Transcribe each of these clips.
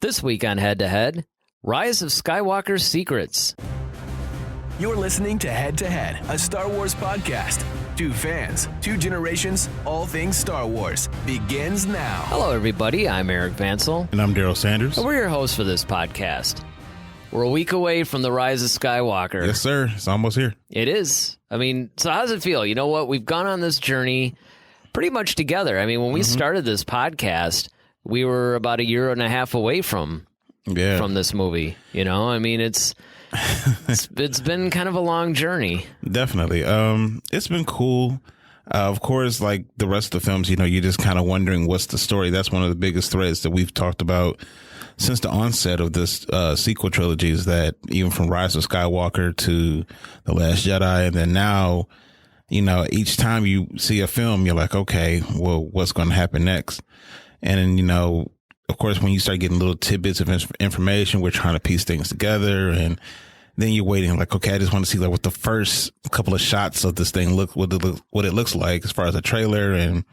This week on Head to Head, Rise of Skywalker Secrets. You're listening to Head to Head, a Star Wars podcast. Two fans, two generations, all things Star Wars. Begins now. Hello, everybody. I'm Eric Vansel. And I'm Daryl Sanders. And we're your hosts for this podcast. We're a week away from the Rise of Skywalker. Yes, sir. It's almost here. It is. I mean, so how does it feel? You know what? We've gone on this journey pretty much together. I mean, when we started this podcast, we were about a year and a half away from this movie. You know, I mean, it's been kind of a long journey. Definitely. It's been cool. Of course, like the rest of the films, you know, you're just kind of wondering what's the story. That's one of the biggest threads that we've talked about since the onset of this sequel trilogy, is that even from Rise of Skywalker to The Last Jedi, and then now, you know, each time you see a film, you're like, okay, well, what's going to happen next? And then, you know, of course, when you start getting little tidbits of information, we're trying to piece things together, and then you're waiting like, okay, I just want to see like what the first couple of shots of this thing what it looks like as far as a trailer. And,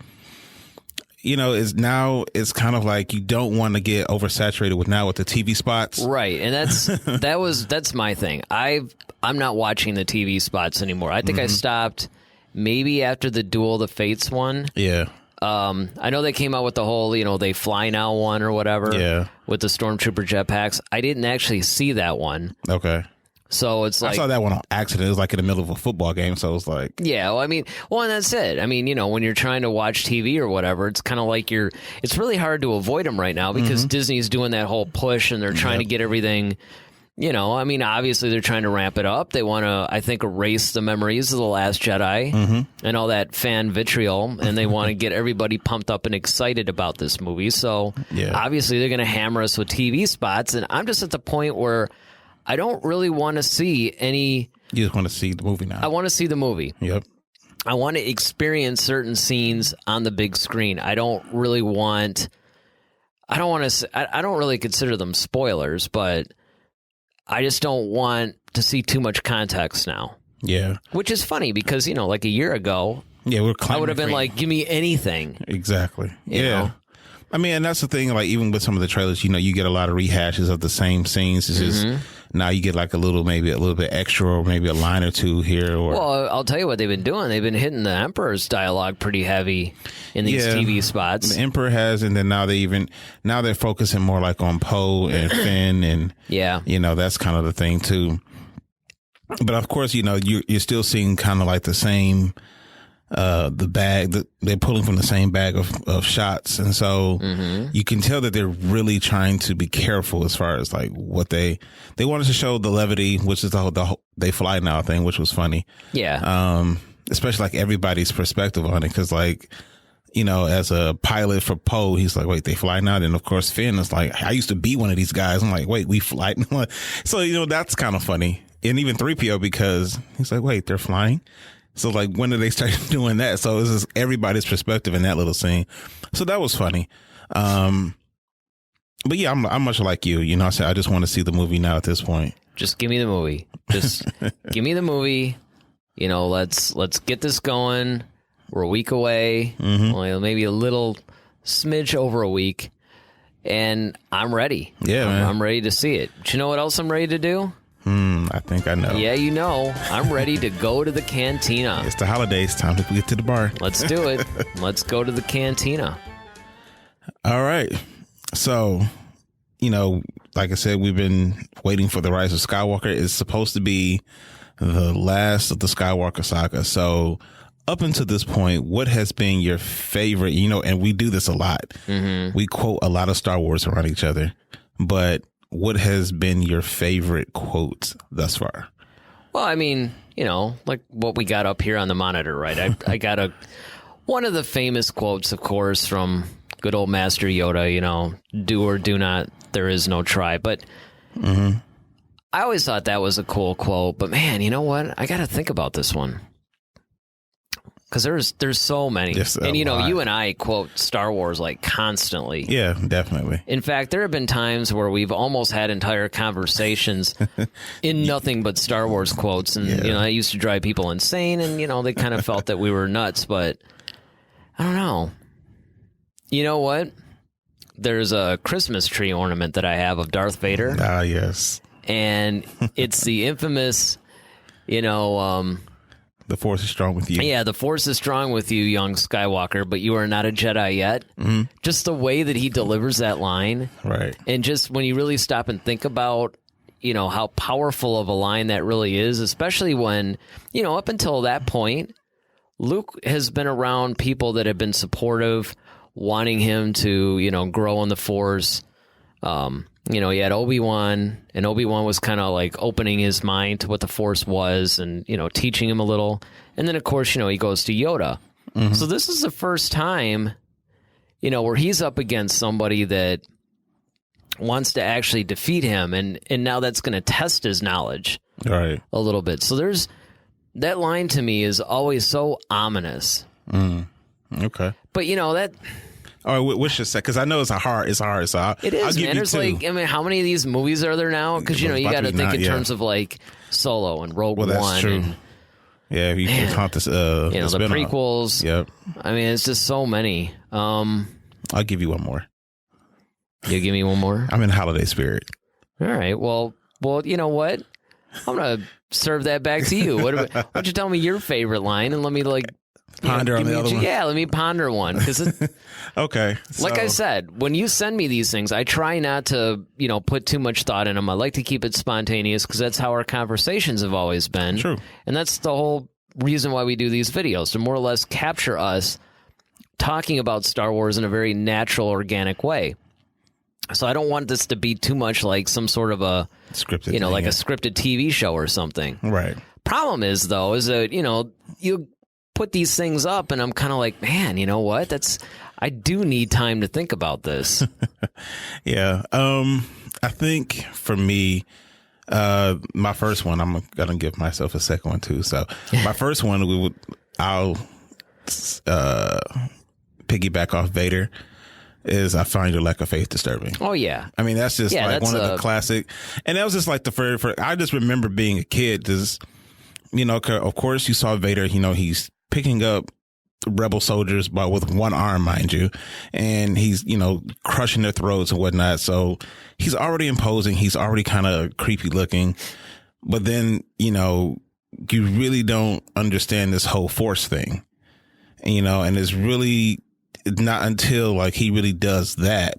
you know, it's kind of like you don't want to get oversaturated with the TV spots. Right. And that's my thing. I'm not watching the TV spots anymore. I think I stopped maybe after the Duel the Fates one. Yeah. I know they came out with the whole, you know, they fly now one or whatever. Yeah. With the Stormtrooper jetpacks. I didn't actually see that one. Okay. So it's like, I saw that one on accident. It was like in the middle of a football game. So it was like, yeah, well, and that's it. I mean, you know, when you're trying to watch TV or whatever, it's kind of like it's really hard to avoid them right now because Disney's doing that whole push and they're trying to get everything, you know, I mean, obviously they're trying to ramp it up. They want to, I think, erase the memories of The Last Jedi and all that fan vitriol, and they want to get everybody pumped up and excited about this movie. So obviously they're going to hammer us with TV spots, and I'm just at the point where I don't really want to see any... You just want to see the movie now. I want to see the movie. Yep. I want to experience certain scenes on the big screen. I don't really consider them spoilers, but I just don't want to see too much context now. Yeah. Which is funny because, you know, like a year ago, I would have been like, give me anything. Exactly. You know? I mean, and that's the thing, like, even with some of the trailers, you know, you get a lot of rehashes of the same scenes. It's just, now you get like maybe a little bit extra, or maybe a line or two here. Well, I'll tell you what they've been doing. They've been hitting the Emperor's dialogue pretty heavy in these TV spots. The Emperor has, and then now they're focusing more like on Poe and Finn, and you know, that's kind of the thing too. But of course, you know, you're still seeing kind of like the same, the bag that they're pulling from the same bag of shots. And so you can tell that they're really trying to be careful as far as like what they wanted to show the levity, which is the whole they fly now thing, which was funny. Yeah. Especially like everybody's perspective on it. 'Cause like, you know, as a pilot for Poe, he's like, wait, they fly now? And of course, Finn is like, I used to be one of these guys. I'm like, wait, we fly? So, you know, that's kind of funny. And even 3PO, because he's like, wait, they're flying? So, like, when did they start doing that? So, it's just everybody's perspective in that little scene. So, that was funny. But yeah, I'm much like you. You know, I just want to see the movie now at this point. Just give me the movie. Just give me the movie. You know, let's get this going. We're a week away. Well, maybe a little smidge over a week. And I'm ready. Yeah, man. I'm ready to see it. Do you know what else I'm ready to do? I think I know. Yeah, you know. I'm ready to go to the Cantina. It's the holidays. Time to get to the bar. Let's do it. Let's go to the Cantina. All right. So, you know, like I said, we've been waiting for the Rise of Skywalker. It's supposed to be the last of the Skywalker saga. So, up until this point, what has been your favorite? You know, and we do this a lot. We quote a lot of Star Wars around each other. But what has been your favorite quote thus far? Well, I mean, you know, like what we got up here on the monitor, right? I got one of the famous quotes, of course, from good old Master Yoda, you know, do or do not, there is no try. But I always thought that was a cool quote. But man, you know what? I got to think about this one. Because there's so many. And, you know, you and I quote Star Wars like constantly. Yeah, definitely. In fact, there have been times where we've almost had entire conversations in nothing but Star Wars quotes. And, you know, that used to drive people insane. And, you know, they kind of felt that we were nuts. But I don't know. You know what? there's a Christmas tree ornament that I have of Darth Vader. Ah, yes. And it's the infamous, the Force is strong with you. Yeah, the Force is strong with you, young Skywalker, but you are not a Jedi yet. Mm-hmm. Just the way that he delivers that line. Right. And just when you really stop and think about, how powerful of a line that really is, especially when, up until that point, Luke has been around people that have been supportive, wanting him to, grow in the Force. He had Obi-Wan, and Obi-Wan was kind of like opening his mind to what the Force was and, teaching him a little. And then, of course, he goes to Yoda. Mm-hmm. So this is the first time, where he's up against somebody that wants to actually defeat him. And now that's going to test his knowledge a little bit. So that line to me is always so ominous. Okay. But, that... All right, what's your second? Because I know it's hard. So it is, I'll give man. you It's two. like, how many of these movies are there now? Because, you got to think in terms of, like, Solo and Rogue One. That's true. And, yeah, if you can count this, the prequels. Yep. I mean, it's just so many. I'll give you one more. You give me one more? I'm in holiday spirit. All right. Well, you know what? I'm going to serve that back to you. Why don't you tell me your favorite line and let me, like, ponder on the other one. Yeah, let me ponder one. Because okay. Like I said, when you send me these things, I try not to, put too much thought in them. I like to keep it spontaneous because that's how our conversations have always been. True. And that's the whole reason why we do these videos, to more or less capture us talking about Star Wars in a very natural, organic way. So I don't want this to be too much like some sort of a scripted, like a scripted TV show or something. Right. Problem is, though, is that, you put these things up and I'm kind of like, man, you know what? I do need time to think about this. Yeah. I think for me, my first one, I'm going to give myself a second one too. So my first one, I'll piggyback off Vader. Is I find your lack of faith disturbing. Oh, yeah. I mean, that's just like one of the classic. And that was just like the first, I just remember being a kid. Just, of course you saw Vader, he's picking up rebel soldiers, but with one arm, mind you. And he's, crushing their throats and whatnot. So he's already imposing. He's already kind of creepy looking. But then, you really don't understand this whole Force thing, and it's really not until like he really does that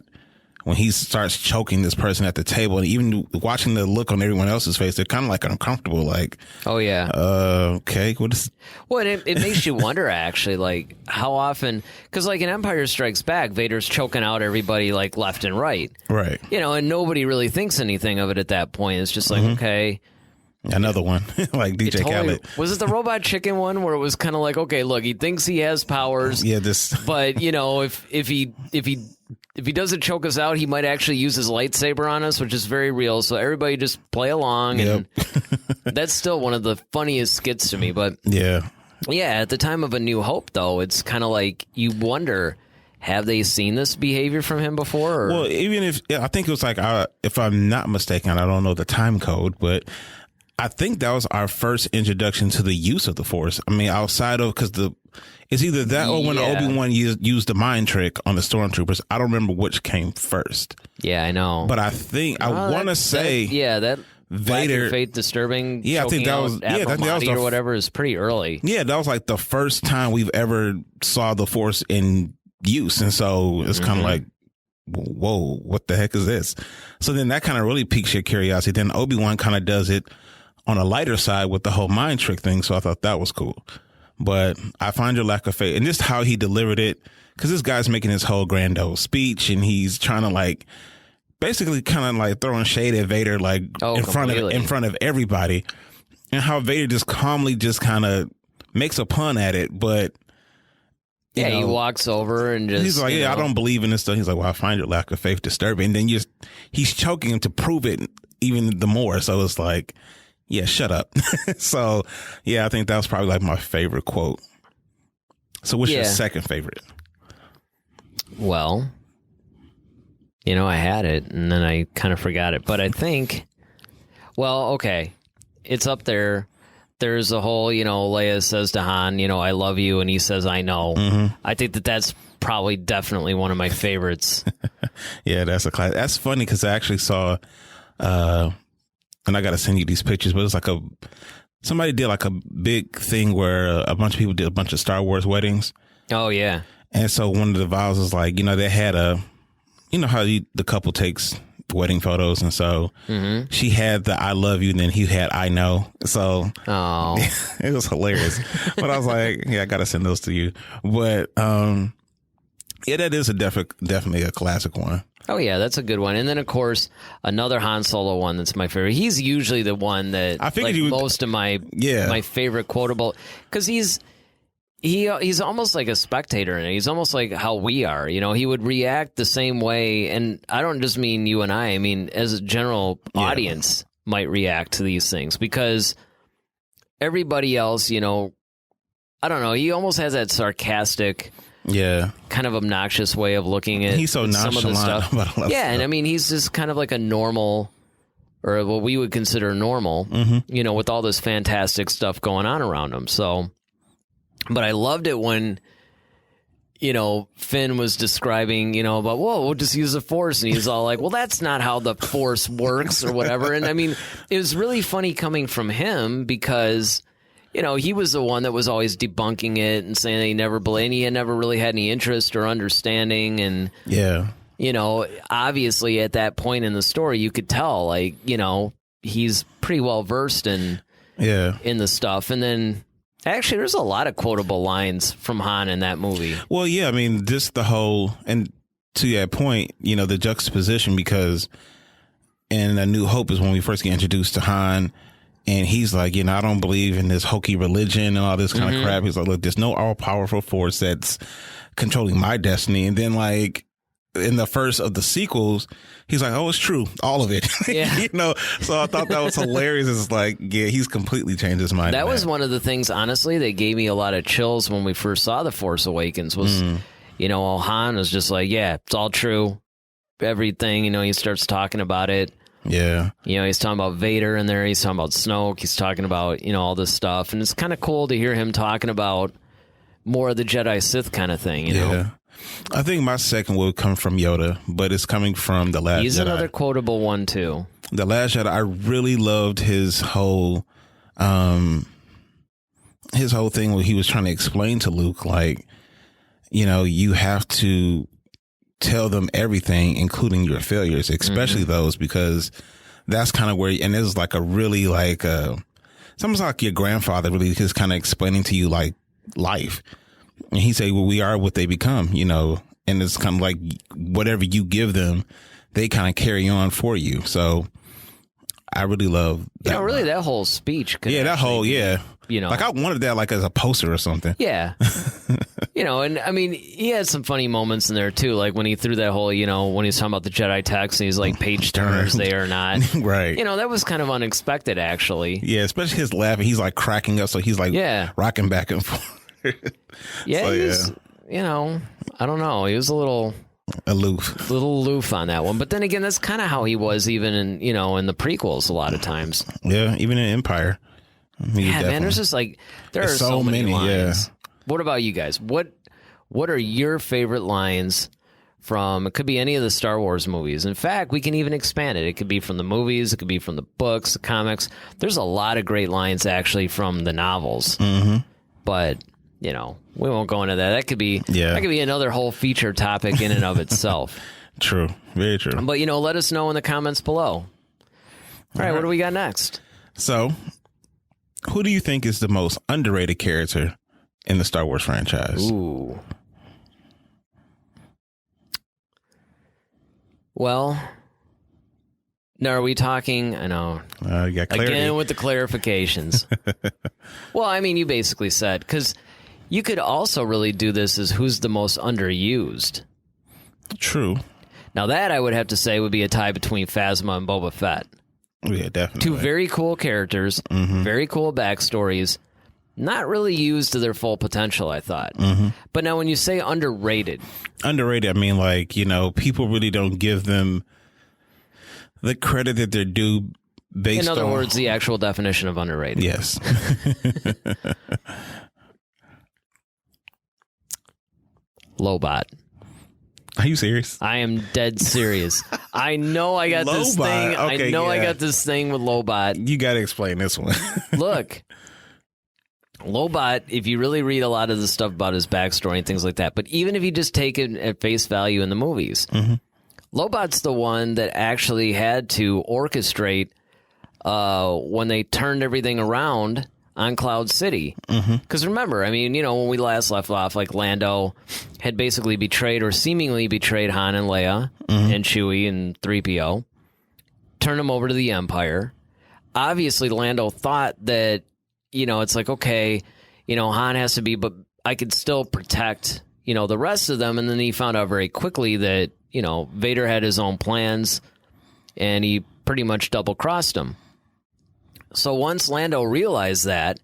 when he starts choking this person at the table, and even watching the look on everyone else's face, they're kind of like uncomfortable. Like, oh yeah, okay, what is? Well, it makes you wonder actually, like how often, because like in Empire Strikes Back, Vader's choking out everybody like left and right, and nobody really thinks anything of it at that point. It's just like okay. Another one, like DJ Khaled. Was it the Robot Chicken one where it was kind of like, okay, look, he thinks he has powers. Yeah, but if he doesn't choke us out, he might actually use his lightsaber on us, which is very real. So everybody just play along, and that's still one of the funniest skits to me. But yeah, at the time of A New Hope, though, it's kind of like you wonder, have they seen this behavior from him before? Or? Well, even if I think it was like, if I'm not mistaken, I don't know the time code, but I think that was our first introduction to the use of the Force. I mean, outside of, because it's either that or when Obi-Wan used the mind trick on the stormtroopers. I don't remember which came first. Yeah, I know. But I think I want to say that Vader faith disturbing. Yeah, I think that was that was or whatever is pretty early. Yeah, that was like the first time we've ever saw the Force in use, and so it's kind of like, whoa, what the heck is this? So then that kind of really piques your curiosity. Then Obi-Wan kind of does it on a lighter side with the whole mind trick thing. So I thought that was cool. But I find your lack of faith, and just how he delivered it, because this guy's making his whole grand old speech, and he's trying to like basically kind of like throwing shade at Vader, like in front of everybody, and how Vader just calmly just kind of makes a pun at it, but he walks over and just he's like, I don't believe in this stuff. He's like, well, I find your lack of faith disturbing. And then he's choking him to prove it even the more. So it's like, yeah, shut up. So, yeah, I think that was probably like my favorite quote. So what's your second favorite? Well, I had it and then I kind of forgot it. But I think, okay, it's up there. There's a whole, Leia says to Han, I love you. And he says, I know. I think that's probably definitely one of my favorites. Yeah, that's a class. That's funny because I actually saw, and I got to send you these pictures, but it's like somebody did like a big thing where a bunch of people did a bunch of Star Wars weddings. Oh, yeah. And so one of the vows was like, they had how the couple takes wedding photos. And so she had the I love you, and then he had I know. So it was hilarious. But I was like, yeah, I got to send those to you. But yeah, that is definitely a classic one. Oh, yeah, that's a good one. And then, of course, another Han Solo one that's my favorite. He's usually the one that I figured most of my favorite quotable, because he's almost like a spectator, and he's almost like how we are. He would react the same way, and I don't just mean you and I mean as a general audience might react to these things, because everybody else, I don't know, he almost has that sarcastic, kind of obnoxious way of looking at he's so some of the stuff. And I mean, he's just kind of like a normal, or what we would consider normal, with all this fantastic stuff going on around him. So, but I loved it when, Finn was describing, about, we'll just use the Force. And he's all like, well, that's not how the Force works or whatever. And I mean, it was really funny coming from him because, he was the one that was always debunking it and saying that he never really had any interest or understanding. And, obviously at that point in the story, you could tell, like, he's pretty well versed in the stuff. And then, actually, there's a lot of quotable lines from Han in that movie. Well, yeah, I mean, just the whole, and to that point, the juxtaposition, because in A New Hope is when we first get introduced to Han, and he's like, I don't believe in this hokey religion and all this kind of crap. He's like, look, there's no all-powerful force that's controlling my destiny. And then, like, in the first of the sequels, he's like, oh, it's true. All of it. Yeah. So I thought that was hilarious. It's like, yeah, he's completely changed his mind. That was one of the things, honestly, that gave me a lot of chills when we first saw The Force Awakens was, Han was just like, yeah, it's all true. Everything, he starts talking about it. Yeah. He's talking about Vader in there. He's talking about Snoke. He's talking about, all this stuff. And it's kind of cool to hear him talking about more of the Jedi Sith kind of thing, know? I think my second would come from Yoda, but it's coming from The Last Jedi. He's another quotable one, too. The Last Jedi, I really loved his whole thing where he was trying to explain to Luke, like, you have to tell them everything, including your failures, especially those, because that's kind of where, and it's like a really like, it's almost like your grandfather really just kind of explaining to you like life. And he said, well, we are what they become, and it's kind of like whatever you give them, they kind of carry on for you. So I really love that. Really that whole speech. That whole, like I wanted that like as a poster or something. Yeah. And I mean, he had some funny moments in there too. Like when he threw that whole, when he's talking about the Jedi text and he's like, page turners, they are not. Right. That was kind of unexpected, actually. Yeah, especially his laughing. He's like cracking up. So he's like rocking back and forth. Yeah, so, I don't know. He was a little aloof on that one. But then again, that's kind of how he was even in, in the prequels a lot of times. Yeah, even in Empire. Man, there's just like, there are so many lines. Yeah. What about you guys? What are your favorite lines from, it could be any of the Star Wars movies. In fact, we can even expand it. It could be from the movies. It could be from the books, the comics. There's a lot of great lines actually from the novels. But, we won't go into that. That could be another whole feature topic in and of itself. True. Very true. But, let us know in the comments below. All right, what do we got next? So, who do you think is the most underrated character in the Star Wars franchise? Ooh. Well, now are we talking? I know. You got clarity. Again with the clarifications. Well, I mean, you basically said, because you could also really do this as who's the most underused. True. Now that I would have to say would be a tie between Phasma and Boba Fett. Yeah, definitely. Two very cool characters, very cool backstories, not really used to their full potential, I thought. But now when you say underrated. Underrated, I mean, like, people really don't give them the credit that they're due based on. In other words, the actual definition of underrated. Yes. Lobot. Are you serious? I am dead serious. I know I got this thing. Okay, I know I yeah. got this thing with Lobot. You got to explain this one. Look, Lobot, if you really read a lot of the stuff about his backstory and things like that, but even if you just take it at face value in the movies, Lobot's the one that actually had to orchestrate when they turned everything around on Cloud City. Because remember, I mean, you know, when we last left off, like Lando had basically betrayed or seemingly betrayed Han and Leia and Chewie and 3PO, turned them over to the Empire. Obviously, Lando thought that, you know, it's like, okay, you know, Han has to be, but I could still protect, you know, the rest of them. And then he found out very quickly that, you know, Vader had his own plans and he pretty much double-crossed him. So once Lando realized that,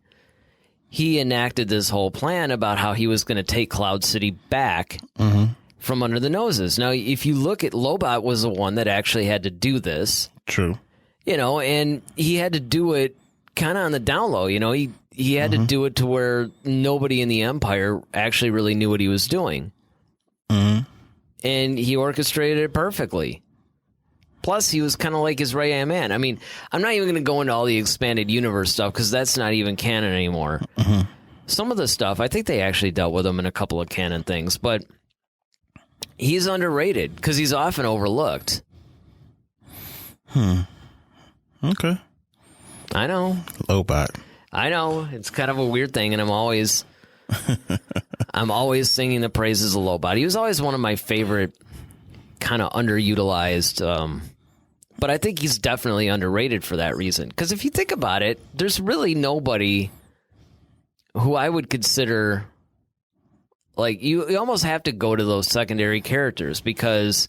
he enacted this whole plan about how he was going to take Cloud City back from under the noses. Now, if you look at Lobot was the one that actually had to do this. True. You know, and he had to do it kind of on the down low. You know, he had to do it to where nobody in the Empire actually really knew what he was doing. And he orchestrated it perfectly. Plus, he was kind of like his right-hand man. I mean, I'm not even going to go into all the expanded universe stuff because that's not even canon anymore. Some of the stuff, I think they actually dealt with him in a couple of canon things, but he's underrated because he's often overlooked. Okay. I know. Lobot. I know. It's kind of a weird thing, and I'm always singing the praises of Lobot. He was always one of my favorite kind of underutilized, but I think he's definitely underrated for that reason. Because if you think about it, there's really nobody who I would consider, like, you almost have to go to those secondary characters because,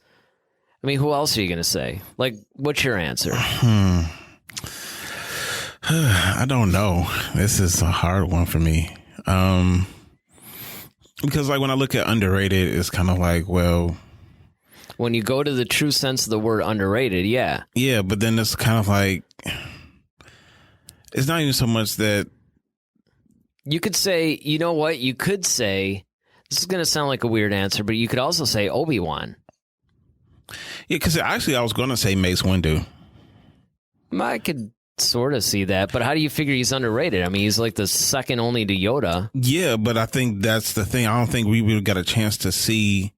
I mean, who else are you going to say? Like, what's your answer? I don't know. This is a hard one for me. Because, like, when I look at underrated, it's kind of like, well, when you go to the true sense of the word underrated, yeah. Yeah, but then it's kind of like, it's not even so much that. You could say, you know what? You could say, this is going to sound like a weird answer, but you could also say Obi-Wan. Yeah, because actually I was going to say Mace Windu. I could sort of see that, but how do you figure he's underrated? I mean, he's like the second only to Yoda. Yeah, but I think that's the thing. I don't think we really got a chance to see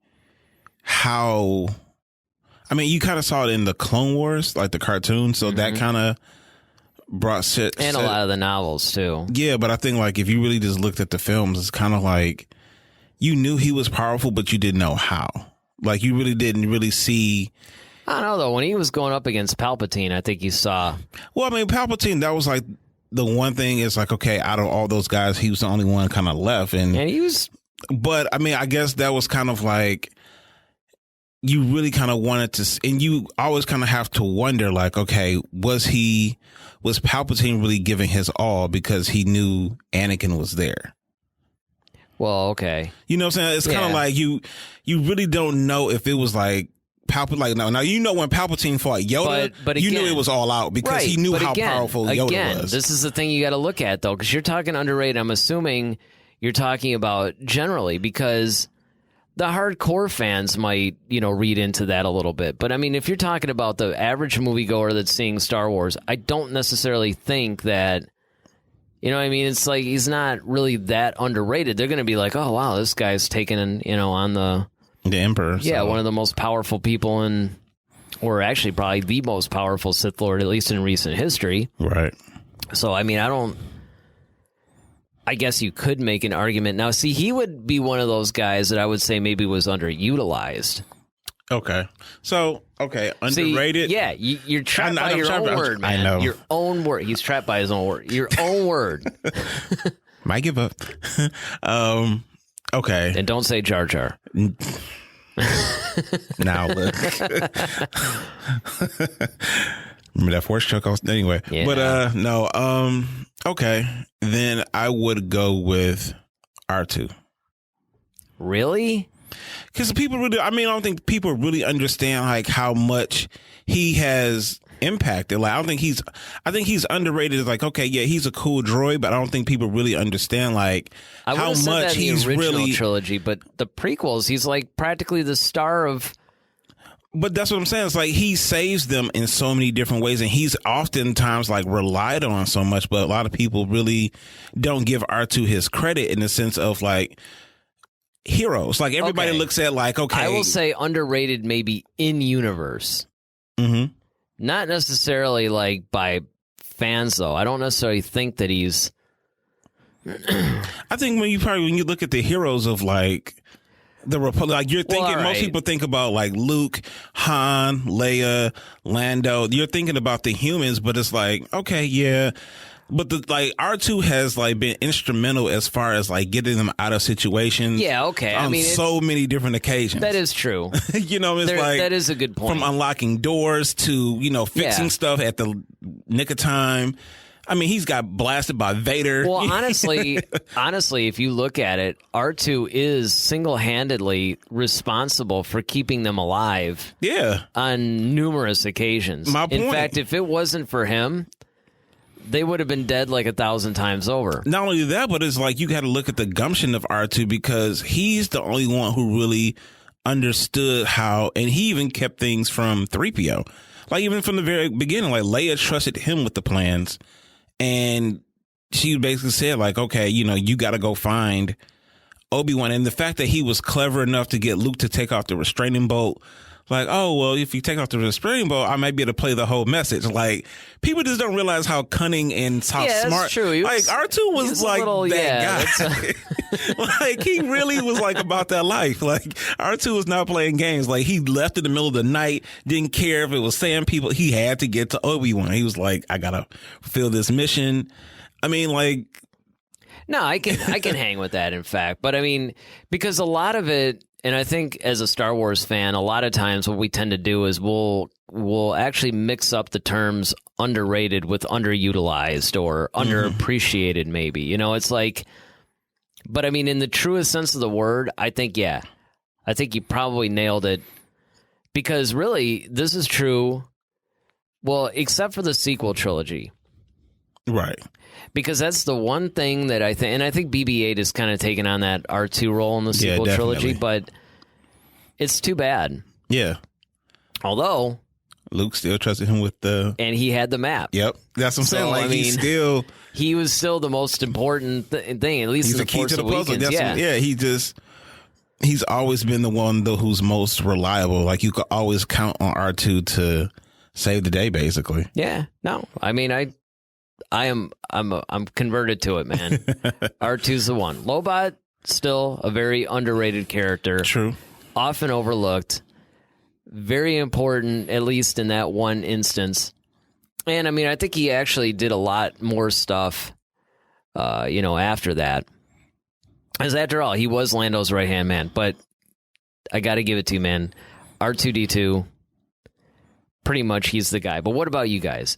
how. I mean, you kind of saw it in the Clone Wars, like the cartoon, so that kind of brought shit. And a lot of the novels, too. Yeah, but I think, like, if you really just looked at the films, it's kind of like you knew he was powerful, but you didn't know how. Like, you really didn't really see. I don't know, though. When he was going up against Palpatine, I think you saw. Well, I mean, Palpatine, that was like the one thing is like, okay, out of all those guys, he was the only one kind of left. And he was. But, I mean, I guess that was kind of like. You really kind of wanted to, and you always kind of have to wonder, like, okay, was Palpatine really giving his all because he knew Anakin was there? Well, okay. You know what I'm saying? It's kind of like you really don't know if it was like Palpatine. Like, now you know when Palpatine fought Yoda, but again, you knew it was all out because he knew how powerful Yoda was. This is the thing you got to look at, though, because you're talking underrated. I'm assuming you're talking about generally because the hardcore fans might, you know, read into that a little bit. But, I mean, if you're talking about the average moviegoer that's seeing Star Wars, I don't necessarily think that, you know what I mean? It's like he's not really that underrated. They're going to be like, oh, wow, this guy's taking, you know, on the Emperor. Yeah, one of the most powerful people or actually probably the most powerful Sith Lord, at least in recent history. Right. So, I mean, I guess you could make an argument. Now, see, he would be one of those guys that I would say maybe was underutilized. Okay. So, underrated. See, yeah, you're trapped by your own word, man. I know. Your own word. He's trapped by his own word. Your own word. Might give up. Okay. And don't say Jar Jar. Now, look. Remember that Force choke? Anyway. Yeah. But, no. Okay. Then I would go with R2. Really? Because people really, I don't think people really understand like how much he has impacted. Like, I think he's underrated. It's like, okay, yeah, he's a cool droid, but I don't think people really understand like how much he's really trilogy. But the prequels, he's like practically the star of. But that's what I'm saying. It's like he saves them in so many different ways, and he's oftentimes like relied on so much. But a lot of people really don't give R2 his credit in the sense of like heroes. Like everybody looks at like, okay, I will say underrated maybe in universe. Mm-hmm. Not necessarily like by fans though. I don't necessarily think that he's. I think when you look at the heroes of like the Republic, like you're thinking, most people think about like Luke, Han, Leia, Lando. You're thinking about the humans, but it's like, okay, yeah. But like R2 has like been instrumental as far as like getting them out of situations. Yeah, okay. On so many different occasions. That is true. It's like that is a good point. From unlocking doors to fixing stuff at the nick of time. I mean, he's got blasted by Vader. Well, honestly, if you look at it, R2 is single-handedly responsible for keeping them alive. Yeah, on numerous occasions. My point. In fact, if it wasn't for him, they would have been dead like 1,000 times over. Not only that, but it's like you got to look at the gumption of R2 because he's the only one who really understood how, and he even kept things from 3PO. Like even from the very beginning, like Leia trusted him with the plans, and she basically said like, okay, you got to go find Obi-Wan. And the fact that he was clever enough to get Luke to take off the restraining bolt. Like, oh, well, if you take off the restraining bolt, I might be able to play the whole message. Like, people just don't realize how cunning and how smart. That's true. Like, R2 was like that guy. Like, he really was like about that life. Like, R2 was not playing games. Like, he left in the middle of the night, didn't care if it was Sand people. He had to get to Obi-Wan. He was like, I got to fulfill this mission. I mean, like. No, I can hang with that, in fact. But I mean, because a lot of it, and I think as a Star Wars fan, a lot of times what we tend to do is we'll actually mix up the terms underrated with underutilized or underappreciated maybe. It's like, but I mean, in the truest sense of the word, I think you probably nailed it. Because really, this is true, well, except for the sequel trilogy. Right. Because that's the one thing that I think, and I think BB-8 is kind of taking on that R2 role in the sequel trilogy, but it's too bad. Yeah. Although Luke still trusted him with the, and he had the map. Yep, that's what I'm saying. Like he was still the most important thing, at least he's in the key to the puzzle. He's always been the one though who's most reliable. Like you could always count on R2 to save the day, basically. Yeah. No, I mean I'm converted to it, man. R2's the one. Lobot, still a very underrated character. True. Often overlooked. Very important, at least in that one instance. And I mean, I think he actually did a lot more stuff, after that. As after all, he was Lando's right-hand man. But I got to give it to you, man. R2-D2, pretty much he's the guy. But what about you guys?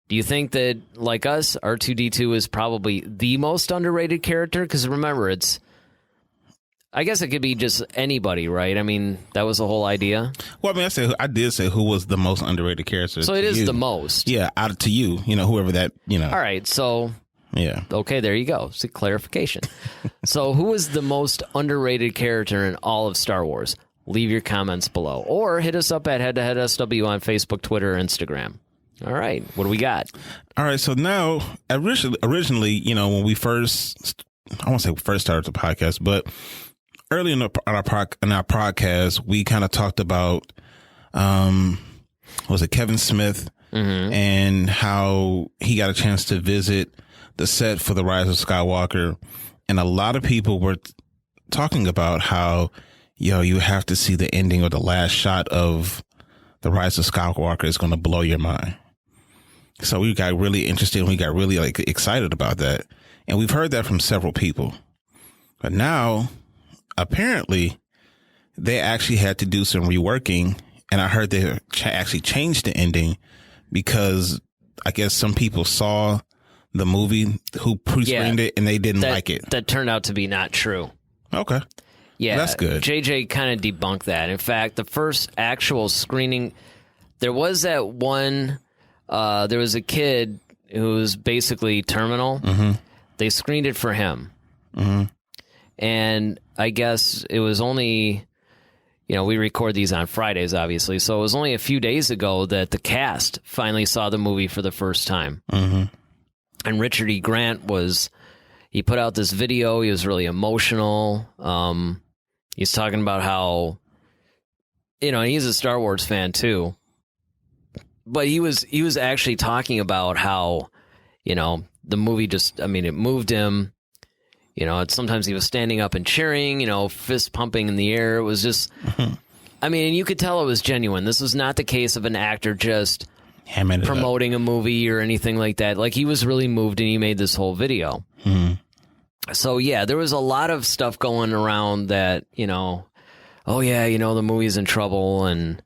Do you think that, like us, R2-D2 is probably the most underrated character? Because remember, I guess it could be just anybody, right? I mean, that was the whole idea. Well, I mean, I did say who was the most underrated character. So it is the most. Yeah, out to you, whoever that, All right, so. Yeah. Okay, there you go. It's a clarification. So who is the most underrated character in all of Star Wars? Leave your comments below. Or hit us up at Head to Head SW on Facebook, Twitter, Instagram. All right, what do we got? All right, so now, originally, when we first, I won't say first started the podcast, but early in our podcast, we kind of talked about, Kevin Smith and how he got a chance to visit the set for the Rise of Skywalker, and a lot of people were talking about how, you have to see the ending or the last shot of the Rise of Skywalker is going to blow your mind. So we got really interested and we got really excited about that. And we've heard that from several people. But now, apparently, they actually had to do some reworking. And I heard they actually changed the ending because I guess some people saw the movie who pre-screened it and they didn't like it. That turned out to be not true. Okay. Yeah, that's good. JJ kind of debunked that. In fact, the first actual screening, there was that one. There was a kid who was basically terminal. Mm-hmm. They screened it for him, and I guess it was only. We record these on Fridays, obviously, so it was only a few days ago that the cast finally saw the movie for the first time. Mm-hmm. And Richard E. Grant he put out this video. He was really emotional. He's talking about how, he's a Star Wars fan too. But he was actually talking about how, the movie it moved him. Sometimes he was standing up and cheering, fist pumping in the air. It was just, and you could tell it was genuine. This was not the case of an actor just promoting a movie or anything like that. Like, he was really moved and he made this whole video. So, yeah, there was a lot of stuff going around that, oh, yeah, the movie's in trouble and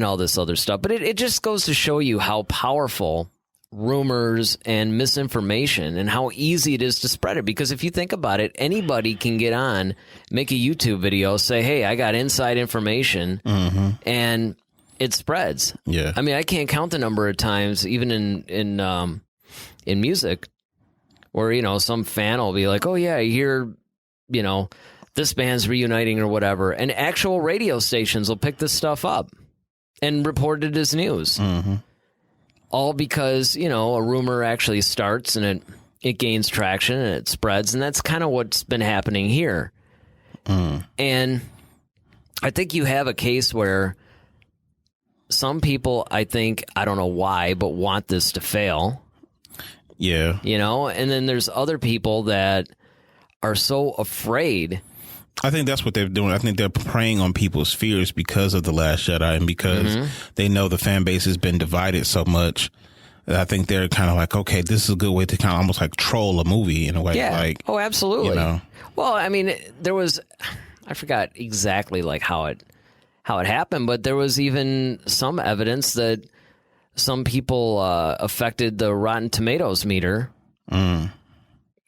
all this other stuff. But it just goes to show you how powerful rumors and misinformation and how easy it is to spread it. Because if you think about it, anybody can get on, make a YouTube video, say, hey, I got inside information, and it spreads. Yeah. I can't count the number of times, even in music, where, some fan will be like, oh, yeah, I hear, this band's reuniting or whatever. And actual radio stations will pick this stuff up and report it as news. All because, a rumor actually starts and it gains traction and it spreads. And that's kind of what's been happening here. And I think you have a case where some people, I don't know why, but want this to fail. Yeah. And then there's other people that are so afraid. I think that's what they're doing. I think they're preying on people's fears because of The Last Jedi and because they know the fan base has been divided so much. I think they're kind of like, okay, this is a good way to kind of almost like troll a movie in a way. Yeah. Like, oh, absolutely. Well, there was, I forgot exactly like how it happened, but there was even some evidence that some people affected the Rotten Tomatoes meter.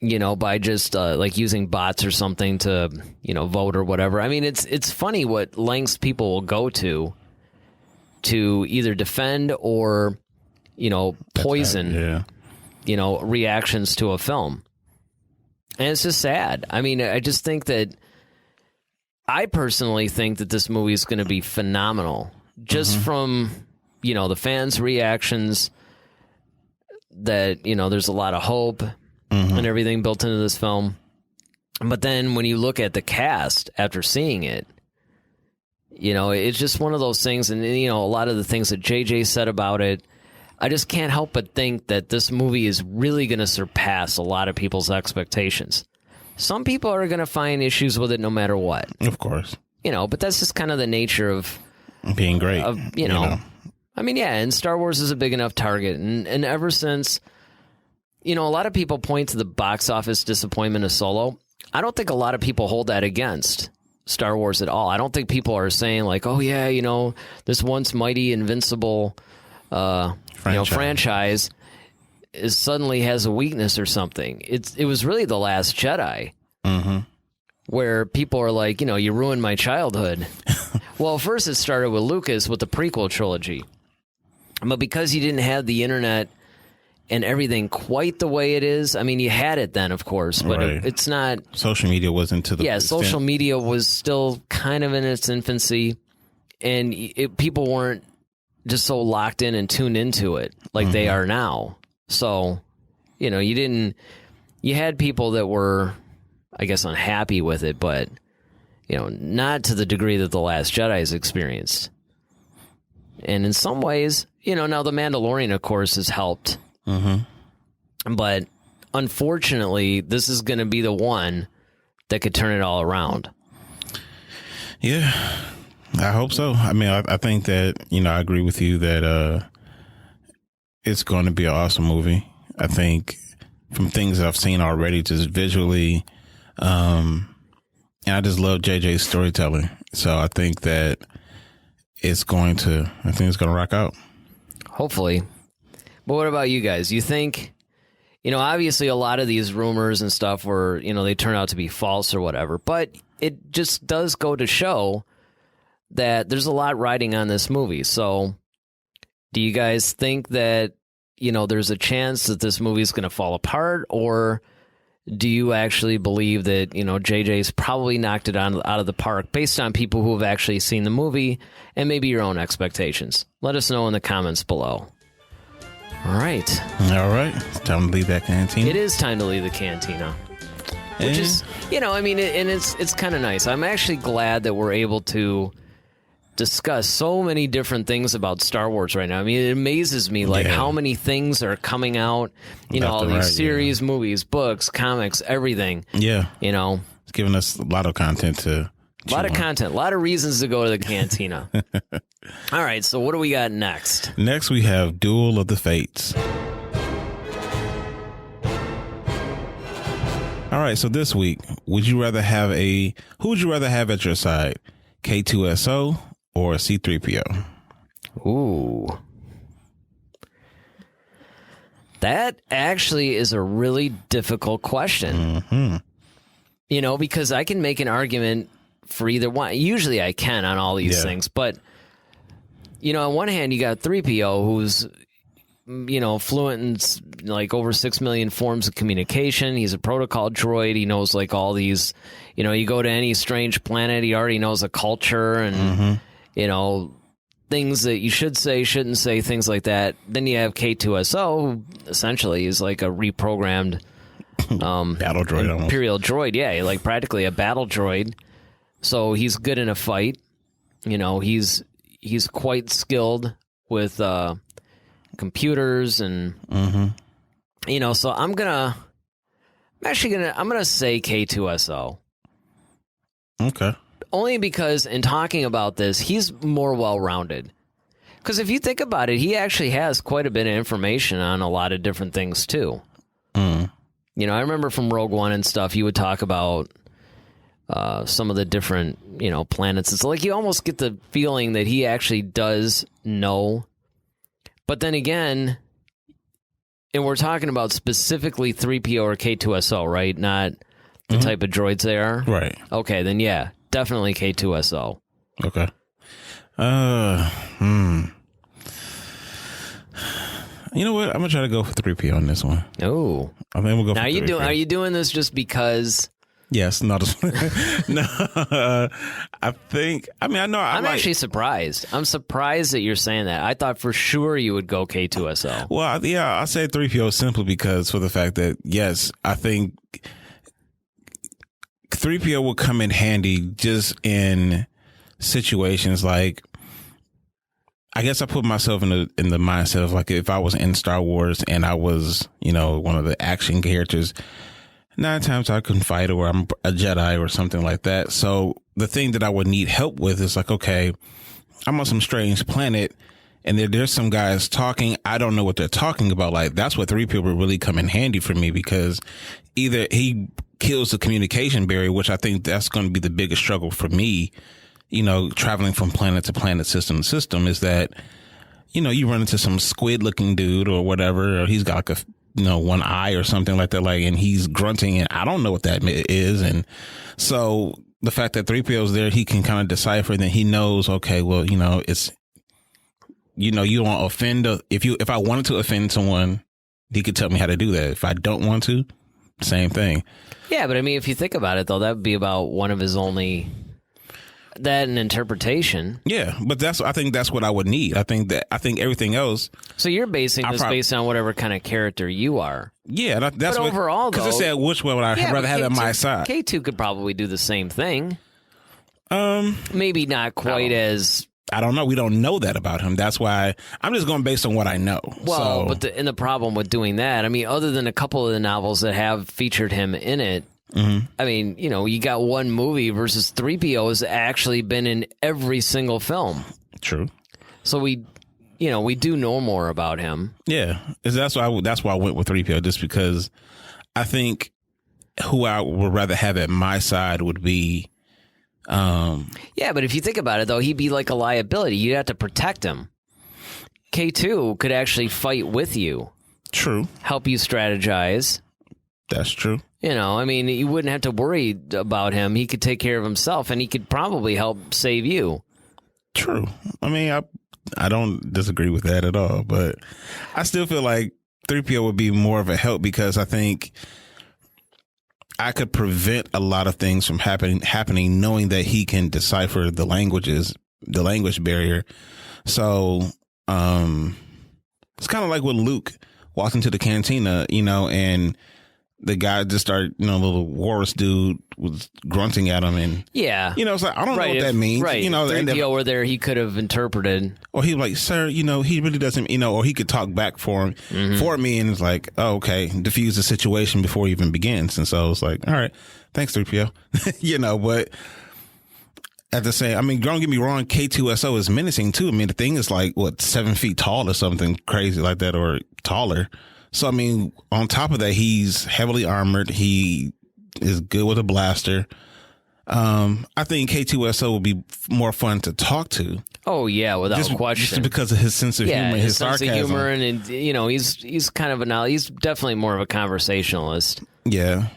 By just like using bots or something to, vote or whatever. It's funny what lengths people will go to either defend or, poison, reactions to a film. And it's just sad. I just think that I personally think that this movie is going to be phenomenal just from, the fans' reactions that, there's a lot of hope. And everything built into this film. But then when you look at the cast after seeing it, it's just one of those things. And, a lot of the things that JJ said about it, I just can't help but think that this movie is really going to surpass a lot of people's expectations. Some people are going to find issues with it no matter what. Of course. But that's just kind of the nature of being great. And Star Wars is a big enough target. And ever since... a lot of people point to the box office disappointment of Solo. I don't think a lot of people hold that against Star Wars at all. I don't think people are saying like, oh, yeah, this once mighty, invincible franchise suddenly has a weakness or something. It was really The Last Jedi where people are like, you ruined my childhood. Well, first it started with Lucas with the prequel trilogy. But because you didn't have the internet and everything quite the way it is. You had it then, of course, but it's not... Social media wasn't to the... Yeah, extent. Social media was still kind of in its infancy, and people weren't just so locked in and tuned into it like they are now. So, you had people that were, I guess, unhappy with it, but, not to the degree that The Last Jedi has experienced. And in some ways, now The Mandalorian, of course, has helped. But unfortunately, this is going to be the one that could turn it all around. Yeah, I hope so. I think that, I agree with you that it's going to be an awesome movie. I think from things that I've seen already, just visually, and I just love JJ's storytelling. So I think that it's going to rock out. Hopefully. But what about you guys? You think obviously a lot of these rumors and stuff were, they turn out to be false or whatever. But it just does go to show that there's a lot riding on this movie. So do you guys think that, there's a chance that this movie is going to fall apart, or do you actually believe that, JJ's probably knocked it out of the park based on people who have actually seen the movie and maybe your own expectations? Let us know in the comments below. All right. It's time to leave that cantina. It is time to leave the cantina. Which is, and it's kind of nice. I'm actually glad that we're able to discuss so many different things about Star Wars right now. I mean, it amazes me how many things are coming out, all these series, movies, books, comics, everything. Yeah. It's giving us a lot of content a lot of reasons to go to the cantina. All right, so what do we got next? Next we have Duel of the Fates. All right, so this week, who would you rather have at your side? K2SO or C3PO? Ooh. That actually is a really difficult question. Mm-hmm. Because I can make an argument for either one. Usually I can on all these things, but on one hand you got 3PO who's fluent in over 6 million forms of communication. He's a protocol droid. He knows all these, you go to any strange planet, he already knows a culture and things that you should say, shouldn't say, things like that. Then you have K2SO, who essentially is like a reprogrammed battle droid, Imperial droid. Yeah, practically a battle droid. So he's good in a fight. He's quite skilled with computers and so I'm gonna say K2SO. Okay. Only because in talking about this, he's more well-rounded. Because if you think about it, he actually has quite a bit of information on a lot of different things too. I remember from Rogue One and stuff, you would talk about some of the different, planets. It's you almost get the feeling that he actually does know. But then again, and we're talking about specifically 3PO or K2SO, right? Not the type of droids they are? Right. Okay, then yeah, definitely K2SO. Okay. You know what? I'm going to try to go for 3PO on this one. Oh. I think we'll go now, for 3PO. Are you doing this just because... Yes, not no. I know. I'm actually surprised. I'm surprised that you're saying that. I thought for sure you would go K2SO. Well, yeah, I say 3PO simply because for the fact that, yes, I think 3PO will come in handy just in situations like, I guess I put myself in the mindset of if I was in Star Wars and I was, one of the action characters. 9 times I couldn't fight, or I'm a Jedi or something like that. So the thing that I would need help with is okay, I'm on some strange planet and there's some guys talking. I don't know what they're talking about. That's what 3PO would really come in handy for me, because either he kills the communication barrier, which I think that's going to be the biggest struggle for me, traveling from planet to planet, system to system, is that, you run into some squid looking dude or whatever, or he's got one eye or something like that, and he's grunting and I don't know what that is. And so the fact that 3PO is there, he can kind of decipher, and then he knows, okay, well, it's, you don't offend. If I wanted to offend someone, he could tell me how to do that. If I don't want to, same thing. Yeah. But if you think about it though, that would be about one of his only, that an interpretation. Yeah, but I think that's what I would need. I think everything else. So you're basing this based on whatever kind of character you are. Yeah, that's but overall, because I said which one would I rather have at my side. K2 could probably do the same thing. Maybe not quite as. I don't know. We don't know that about him. That's why I'm just going based on what I know. Well, but the problem with doing that, other than a couple of the novels that have featured him in it. Mm-hmm. You got one movie versus 3PO has actually been in every single film. True. So we do know more about him. Yeah, that's why I went with 3PO, just because I think who I would rather have at my side would be. Yeah, but if you think about it, though, he'd be like a liability. You'd have to protect him. K2 could actually fight with you. True. help you strategize. That's true. You know, I mean, you wouldn't have to worry about him. He could take care of himself, and he could probably help save you. True. I mean, I don't disagree with that at all, but I still feel like 3PO would be more of a help because I think I could prevent a lot of things from happening knowing that he can decipher the language barrier. So it's kind of like when Luke walked into the cantina, you know, and the guy just started, you know, little walrus dude was grunting at him, and yeah, you know, it's like I don't know what that means, right? You know, if 3PO were there, he could have interpreted, or he was like, "Sir, you know, he really doesn't," you know, or he could talk back for him for me, and it's like, "Oh, okay," diffuse the situation before it even begins, and so it's like, "All right, thanks, 3PO," you know, but. At the same, I mean, don't get me wrong, K2SO is menacing too. I mean, the thing is like, what, 7 feet tall or something crazy like that, or taller. So, I mean, on top of that, he's heavily armored. He is good with a blaster. I think K2SO would be more fun to talk to. Oh, yeah, without question. Just because of his sense of humor, his sarcasm. Sense of humor, and you know, he's kind of he's definitely more of a conversationalist. Yeah.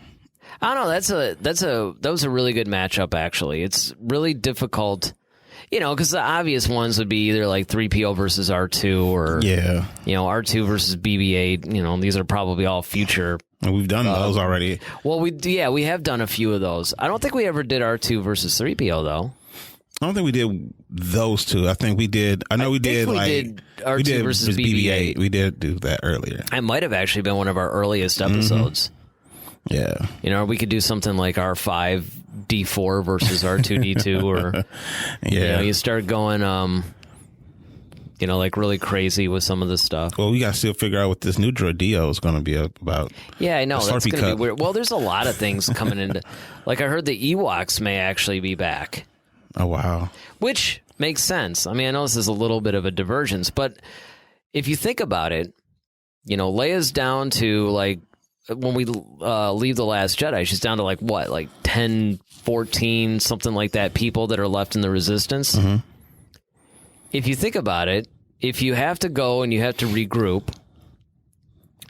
I don't know. That was a really good matchup. Actually, it's really difficult, you know, because the obvious ones would be either like 3PO versus R2, or you know, R2 versus BB-8. You know, these are probably all future. And we've done those already. Well, we have done a few of those. I don't think we ever did R2 versus 3PO though. I don't think we did those two. I think we did. I know we did R2 versus BB-8. We did do that earlier. It might have actually been one of our earliest episodes. Yeah. You know, we could do something like R5 D4 versus R2 D2, or you know, you start going you know, like really crazy with some of this stuff. Well, we got to still figure out what this new Droideo is going to be about. Yeah, I know. That's going to be weird. Well, there's a lot of things coming into, like I heard the Ewoks may actually be back. Oh, wow. Which makes sense. I mean, I know this is a little bit of a divergence, but if you think about it, you know, Leia's down to like, when we leave The Last Jedi, she's down to like what, like 10, 14, something like that, people that are left in the Resistance. Mm-hmm. If you think about it, if you have to go and you have to regroup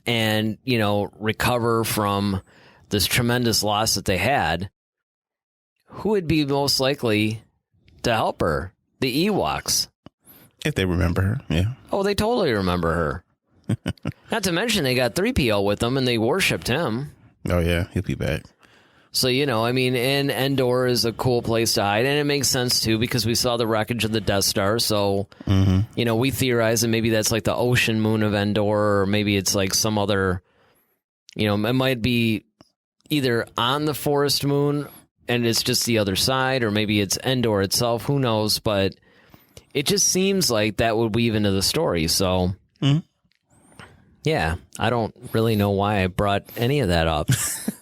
and, you know, recover from this tremendous loss that they had, who would be most likely to help her? The Ewoks. If they remember her, yeah. Oh, they totally remember her. Not to mention they got 3PO with them and they worshipped him. Oh, yeah, he'll be back. So, you know, I mean, and Endor is a cool place to hide, and it makes sense, too, because we saw the wreckage of the Death Star, so, you know, we theorize that maybe that's like the ocean moon of Endor, or maybe it's like some other, you know, it might be either on the forest moon, and it's just the other side, or maybe it's Endor itself, who knows, but it just seems like that would weave into the story, so... Yeah, I don't really know why I brought any of that up,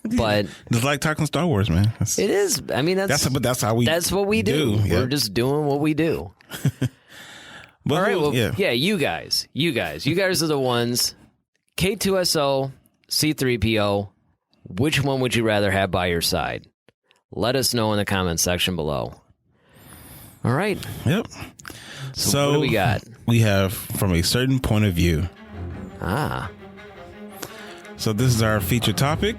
but it's like talking Star Wars, man. It is. I mean, that's what we do. Yep. We're just doing what we do. But all right. Well, yeah. You guys are the ones. K2SO, C3PO. Which one would you rather have by your side? Let us know in the comment section below. All right. Yep. So what do we got? We have From a Certain Point of View. So this is our feature topic,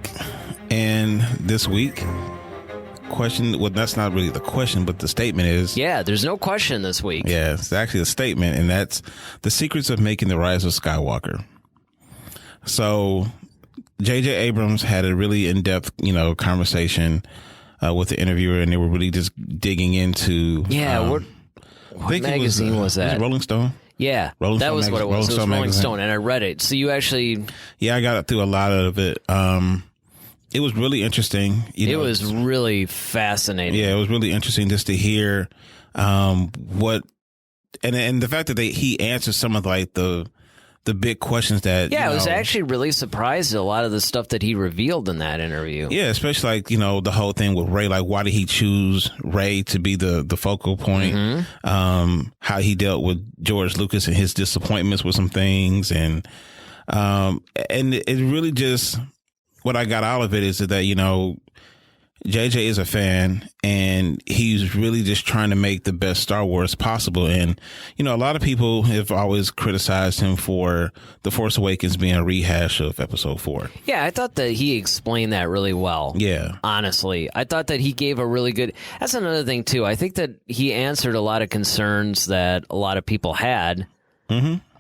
and this week, well, that's not really the question, but the statement is... Yeah, there's no question this week. Yeah, it's actually a statement, and that's the secrets of making the Rise of Skywalker. So J.J. Abrams had a really in-depth, you know, conversation with the interviewer, and they were really just digging into... Yeah, what magazine was that? Was it Rolling Stone? Yeah, that was what it was. It was Rolling Stone, and I read it. So you actually... Yeah, I got through a lot of it. It was really interesting. It was really fascinating. Yeah, it was really interesting just to hear what... And the fact that he answered some of like the big questions that... Yeah, I was actually really surprised at a lot of the stuff that he revealed in that interview. Yeah, especially like, you know, the whole thing with Rey, like why did he choose Rey to be the focal point? Mm-hmm. How he dealt with George Lucas and his disappointments with some things. And it really just, what I got out of it is that, you know, JJ is a fan, and he's really just trying to make the best Star Wars possible. And, you know, a lot of people have always criticized him for The Force Awakens being a rehash of Episode 4. Yeah, I thought that he explained that really well. Yeah. Honestly, I thought that he gave a really good... That's another thing, too. I think that he answered a lot of concerns that a lot of people had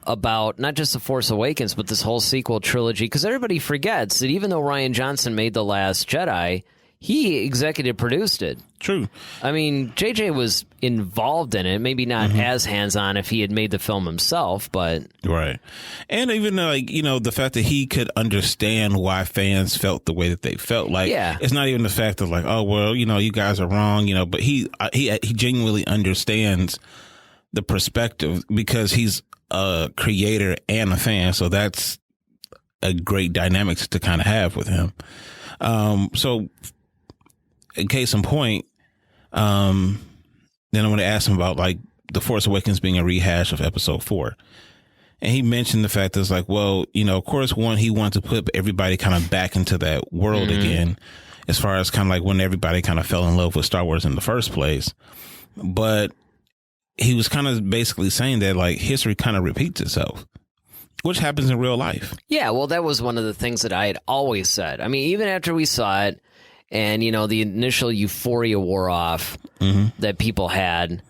about not just The Force Awakens, but this whole sequel trilogy. Because everybody forgets that even though Rian Johnson made The Last Jedi... he executive produced it. True. I mean, JJ was involved in it, maybe not as hands-on if he had made the film himself, but... Right. And even, like, you know, the fact that he could understand why fans felt the way that they felt. Like, it's not even the fact of, like, oh, well, you know, you guys are wrong, you know, but he genuinely understands the perspective because he's a creator and a fan, so that's a great dynamic to kind of have with him. So... in case in point, then I want to ask him about, like, The Force Awakens being a rehash of Episode 4. And he mentioned the fact that it's like, well, you know, of course, one, he wanted to put everybody kind of back into that world again, as far as kind of like when everybody kind of fell in love with Star Wars in the first place. But he was kind of basically saying that, like, history kind of repeats itself, which happens in real life. Yeah, well, that was one of the things that I had always said. I mean, even after we saw it, and, you know, the initial euphoria wore off that people had,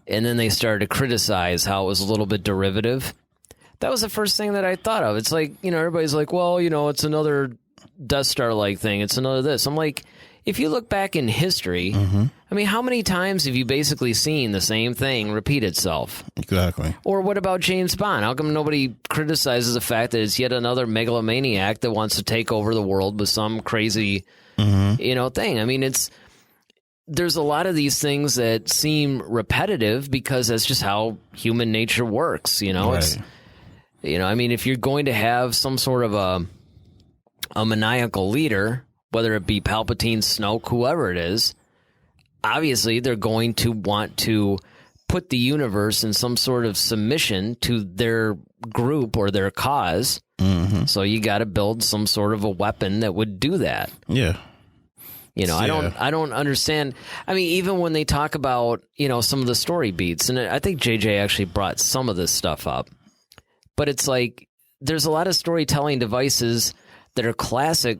and then they started to criticize how it was a little bit derivative. That was the first thing that I thought of. It's like, you know, everybody's like, well, you know, it's another Death Star-like thing. It's another this. I'm like, if you look back in history, I mean, how many times have you basically seen the same thing repeat itself? Exactly. Or what about James Bond? How come nobody criticizes the fact that it's yet another megalomaniac that wants to take over the world with some crazy... you know, thing. I mean, there's a lot of these things that seem repetitive because that's just how human nature works. You know, right. I mean, if you're going to have some sort of a maniacal leader, whether it be Palpatine, Snoke, whoever it is, obviously they're going to want to put the universe in some sort of submission to their group or their cause. So you got to build some sort of a weapon that would do that. Yeah. You know, I don't understand. I mean, even when they talk about, you know, some of the story beats, and I think JJ actually brought some of this stuff up, but it's like there's a lot of storytelling devices that are classic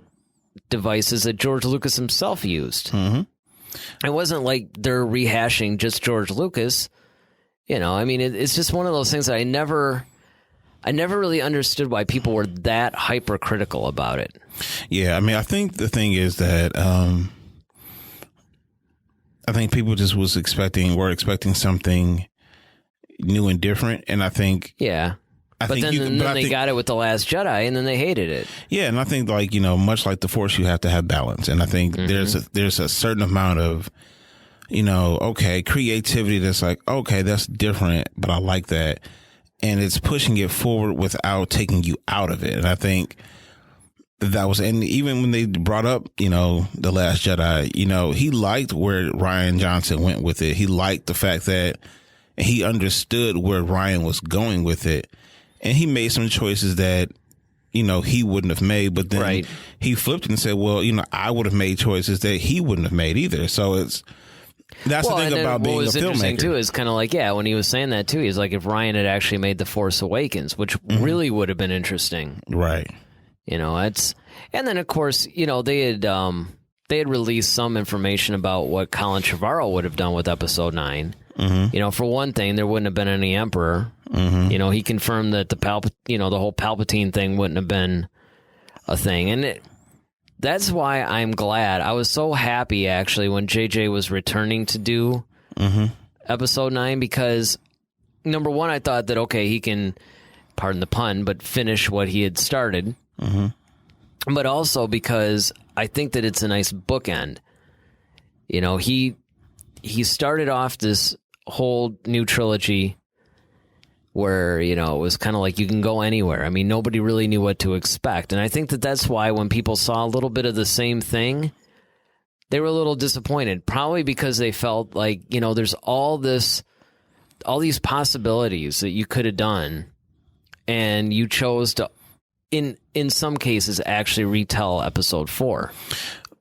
devices that George Lucas himself used. It wasn't like they're rehashing just George Lucas. You know, I mean, it's just one of those things that I never really understood why people were that hypercritical about it. Yeah, I mean, I think the thing is that I think people just were expecting something new and different, and I think But then they got it with The Last Jedi, and then they hated it. Yeah, and I think, like, you know, much like the Force, you have to have balance, and I think there's a certain amount of, you know, okay, creativity that's like, okay, that's different, but I like that. And it's pushing it forward without taking you out of it. And I think that was, and even when they brought up, you know, The Last Jedi, you know, he liked where Rian Johnson went with it. He liked the fact that he understood where Rian was going with it. And he made some choices that, you know, he wouldn't have made. But then he flipped and said, well, you know, I would have made choices that he wouldn't have made either. So that's the thing about being a filmmaker. What was interesting, too, is kind of like, when he was saying that, too, he's like, if Ryan had actually made The Force Awakens, which really would have been interesting. Right. You know, and then, of course, you know, they had released some information about what Colin Trevorrow would have done with Episode 9. You know, for one thing, there wouldn't have been any Emperor. You know, he confirmed that the whole Palpatine thing wouldn't have been a thing. And that's why I'm glad. I was so happy, actually, when JJ was returning to do Episode 9, because, number one, I thought that, okay, he can, pardon the pun, but finish what he had started. But also because I think that it's a nice bookend. You know, he started off this whole new trilogy where, you know, it was kind of like you can go anywhere. I mean, nobody really knew what to expect. And I think that that's why when people saw a little bit of the same thing, they were a little disappointed. Probably because they felt like, you know, there's all these possibilities that you could have done, and you chose to, in some cases, actually retell Episode 4.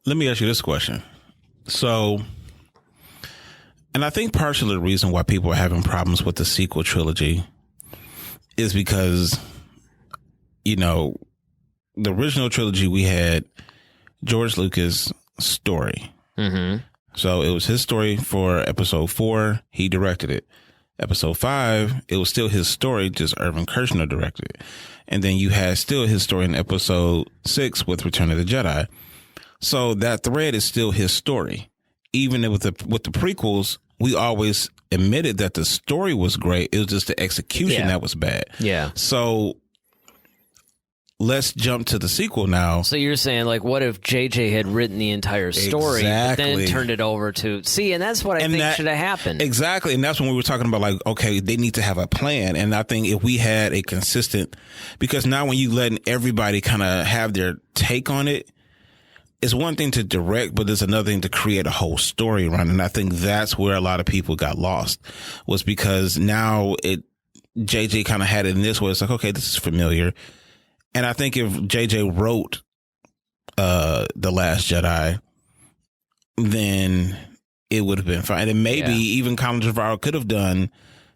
Let me ask you this question. So, and I think partially the reason why people are having problems with the sequel trilogy is because, you know, the original trilogy, we had George Lucas' story. Mm-hmm. So it was his story for episode 4. He directed it. Episode 5, it was still his story, just Irvin Kershner directed it. And then you had still his story in episode 6 with Return of the Jedi. So that thread is still his story. Even with the prequels, we always admitted that the story was great. It was just the execution that was bad. Yeah. So let's jump to the sequel now. So you're saying, like, what if JJ had written the entire story, but then turned it over to... See, and that's what I think should have happened. Exactly. And that's when we were talking about, like, okay, they need to have a plan. And I think if we had a consistent... Because now when you letting everybody kind of have their take on it, it's one thing to direct, but there's another thing to create a whole story around. And I think that's where a lot of people got lost, was because now JJ kind of had it in this way. It's like, okay, this is familiar. And I think if JJ wrote The Last Jedi, then it would have been fine. And maybe even Colin Trevorrow could have done,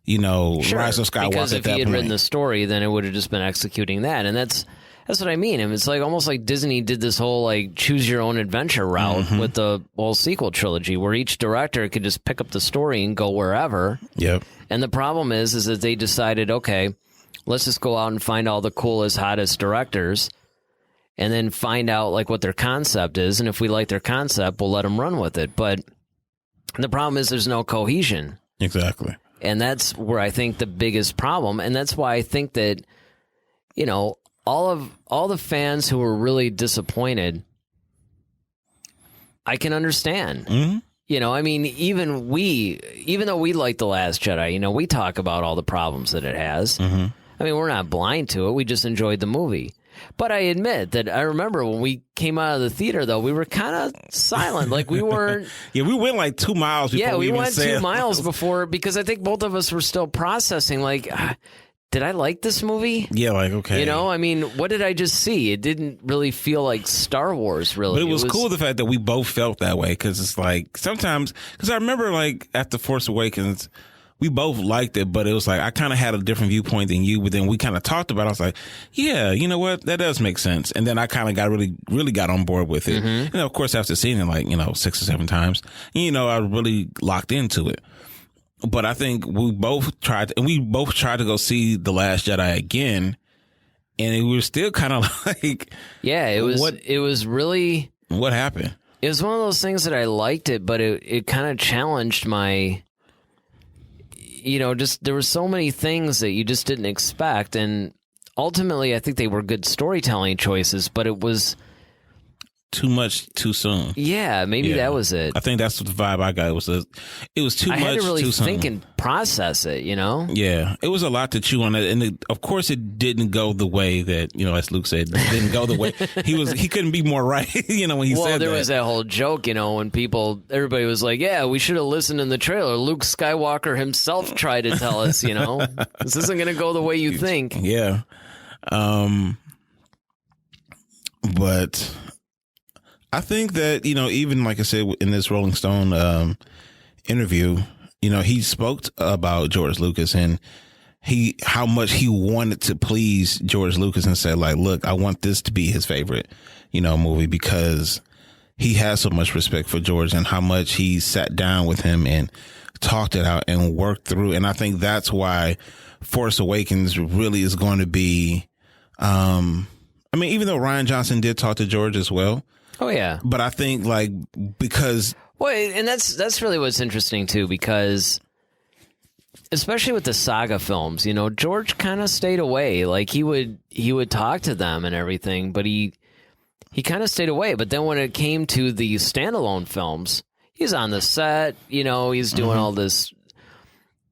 you know, Rise of Skywalker. Because if he had written the story, then it would have just been executing that. And that's what I mean. And it's like almost like Disney did this whole like choose your own adventure route with the whole sequel trilogy, where each director could just pick up the story and go wherever. Yep. And the problem is that they decided, okay, let's just go out and find all the coolest, hottest directors and then find out like what their concept is. And if we like their concept, we'll let them run with it. But the problem is there's no cohesion. Exactly. And that's where I think the biggest problem. And that's why I think that, you know, all the fans who were really disappointed, I can understand. Mm-hmm. You know, I mean, even though we like The Last Jedi, you know, we talk about all the problems that it has. Mm-hmm. I mean, we're not blind to it. We just enjoyed the movie. But I admit that I remember when we came out of the theater, though, we were kind of silent. Like, we weren't... Yeah, we went like 2 miles before we even went said 2 miles before, because I think both of us were still processing, like, did I like this movie? Yeah, like, okay. You know, I mean, what did I just see? It didn't really feel like Star Wars, really. But it was cool, the fact that we both felt that way, because it's like, sometimes... Because I remember, like, after Force Awakens... We both liked it, but it was like I kind of had a different viewpoint than you. But then we kind of talked about it. I was like, yeah, you know what? That does make sense. And then I kind of got really got on board with it. And of course, after seeing it like, you know, 6 or 7 times, you know, I really locked into it. But I think we both tried to go see The Last Jedi again. And we were still kind of like, yeah, it was really, what happened? It was one of those things that I liked it, but it kind of challenged my, you know, just there were so many things that you just didn't expect. And ultimately, I think they were good storytelling choices, but it was too much too soon. Yeah, maybe that was it. I think that's the vibe I got. It was too much. I had to really too soon. think and process it, you know? Yeah, it was a lot to chew on. And of course, it didn't go the way that, you know, as Luke said, it didn't go the way he couldn't be more right. You know, when he said that. Well, there was that whole joke, you know, when everybody was like, "Yeah, we should have listened in the trailer. Luke Skywalker himself tried to tell us, you know, this isn't going to go the way you think." Yeah, but I think that, you know, even like I said in this Rolling Stone interview, you know, he spoke about George Lucas and how much he wanted to please George Lucas and said, like, look, I want this to be his favorite, you know, movie, because he has so much respect for George and how much he sat down with him and talked it out and worked through. And I think that's why Force Awakens really is going to be, I mean, even though Rian Johnson did talk to George as well. Oh, yeah. But I think, like, because... Well, and that's really what's interesting, too, because especially with the saga films, you know, George kind of stayed away. Like, he would talk to them and everything, but he kind of stayed away. But then when it came to the standalone films, he's on the set, you know, he's doing all this,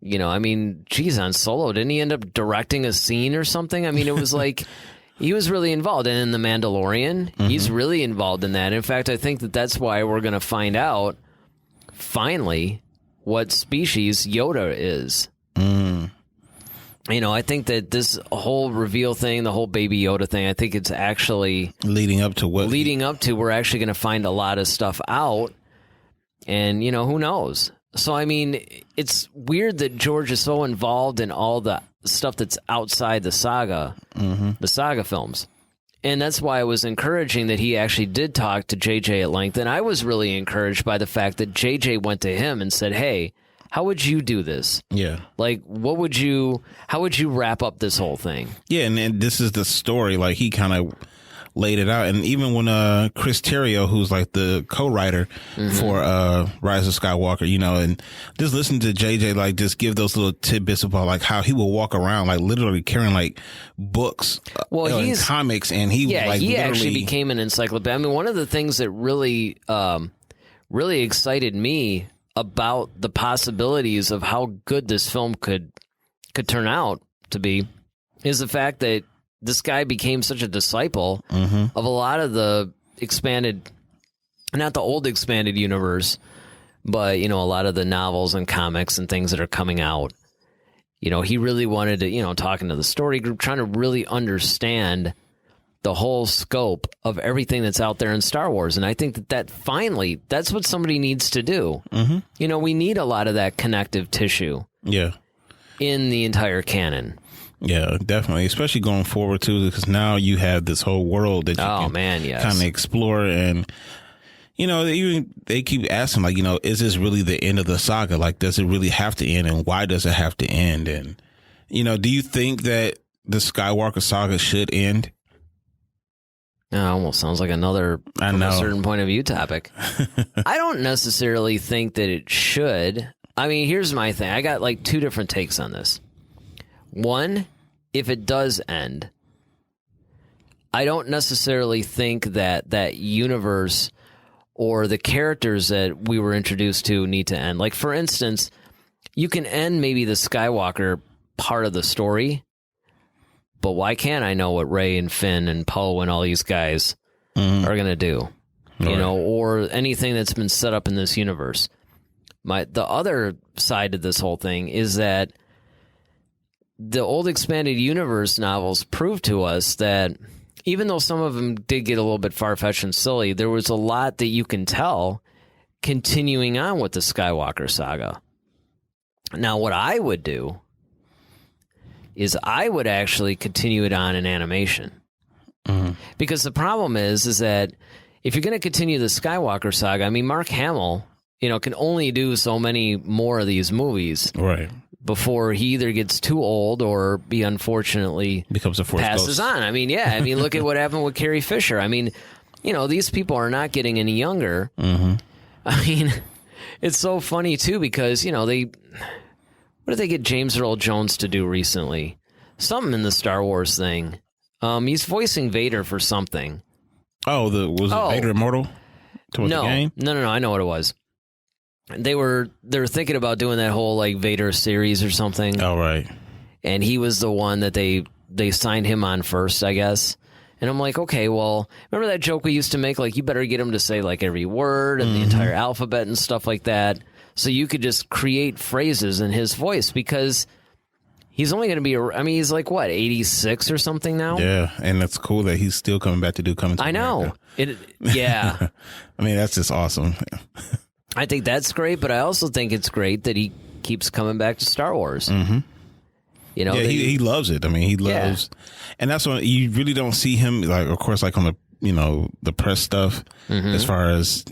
you know, I mean, geez, on Solo, didn't he end up directing a scene or something? I mean, it was like... He was really involved. And in The Mandalorian, he's really involved in that. In fact, I think that's why we're going to find out, finally, what species Yoda is. You know, I think that this whole reveal thing, the whole Baby Yoda thing, I think it's actually... Leading up to, we're actually going to find a lot of stuff out. And, who knows? So, I mean, it's weird that George is so involved in all the stuff that's outside the saga, the saga films. And that's why it was encouraging that he actually did talk to JJ at length. And I was really encouraged by the fact that JJ went to him and said, hey, how would you do this? Yeah. Like, how would you wrap up this whole thing? Yeah, and this is the story. Like, he kind of laid it out. And even when Chris Terrio, who's like the co-writer for Rise of Skywalker, and just listen to JJ, like, just give those little tidbits about like how he will walk around, like literally carrying like books, and comics, and he actually became an encyclopedia. I mean, one of the things that really excited me about the possibilities of how good this film could turn out to be is the fact that this guy became such a disciple of a lot of the expanded, not the old expanded universe, but, a lot of the novels and comics and things that are coming out. He really wanted to, talking to the story group, trying to really understand the whole scope of everything that's out there in Star Wars. And I think that finally, that's what somebody needs to do. We need a lot of that connective tissue in the entire canon. Yeah, definitely. Especially going forward, too, because now you have this whole world that you can kind of explore. And, they keep asking, like, is this really the end of the saga? Like, does it really have to end? And why does it have to end? And, do you think that the Skywalker saga should end? It almost sounds like another, from a certain point of view, topic. I don't necessarily think that it should. I mean, here's my thing. I got like two different takes on this. One, if it does end, I don't necessarily think that universe or the characters that we were introduced to need to end. Like, for instance, you can end maybe the Skywalker part of the story, but why can't I know what Rey and Finn and Poe and all these guys are going to do? Or anything that's been set up in this universe. The other side of this whole thing is that the old expanded universe novels prove to us that even though some of them did get a little bit far-fetched and silly, there was a lot that you can tell continuing on with the Skywalker saga. Now, what I would do is I would actually continue it on in animation. Because the problem is that if you're going to continue the Skywalker saga, I mean, Mark Hamill, can only do so many more of these movies. Right. Before he either gets too old or he unfortunately becomes a Force passes ghost. on. I mean, look at what happened with Carrie Fisher. I mean, these people are not getting any younger. I mean, it's so funny too because what did they get James Earl Jones to do recently? Something in the Star Wars thing. He's voicing Vader for something. Oh, was it Vader Immortal? No, I know what it was. They were thinking about doing that whole like Vader series or something. Oh, right. And he was the one that they signed him on first, I guess. And I'm like, okay, well, remember that joke we used to make? Like, you better get him to say like every word and the entire alphabet and stuff like that. So you could just create phrases in his voice because he's only going to be, he's like, what, 86 or something now? Yeah, and it's cool that he's still coming back to do Coming to America. I know. Yeah. I mean, that's just awesome. I think that's great, but I also think it's great that he keeps coming back to Star Wars. He loves it. I mean, he loves, and that's when you really don't see him, like, of course, like on the, the press stuff, as far as,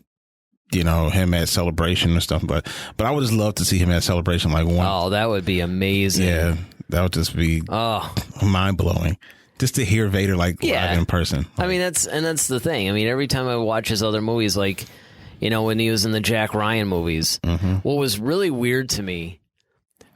him at Celebration or stuff. But I would just love to see him at Celebration, like one. Oh, that would be amazing. Yeah, that would just be mind blowing. Just to hear Vader live in person. I mean, that's the thing. I mean, every time I watch his other movies, like, when he was in the Jack Ryan movies, what was really weird to me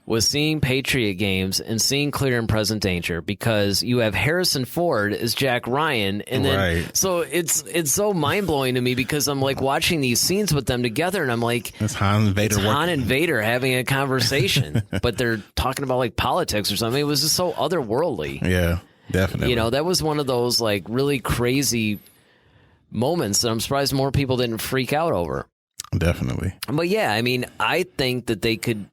was seeing Patriot Games and seeing Clear and Present Danger because you have Harrison Ford as Jack Ryan, and then so it's so mind blowing to me because I'm like watching these scenes with them together, and I'm like, it's Han and Vader having a conversation, but they're talking about like politics or something. It was just so otherworldly. Yeah, definitely. That was one of those like really crazy moments that I'm surprised more people didn't freak out over. Definitely. But yeah, I mean, I think that they could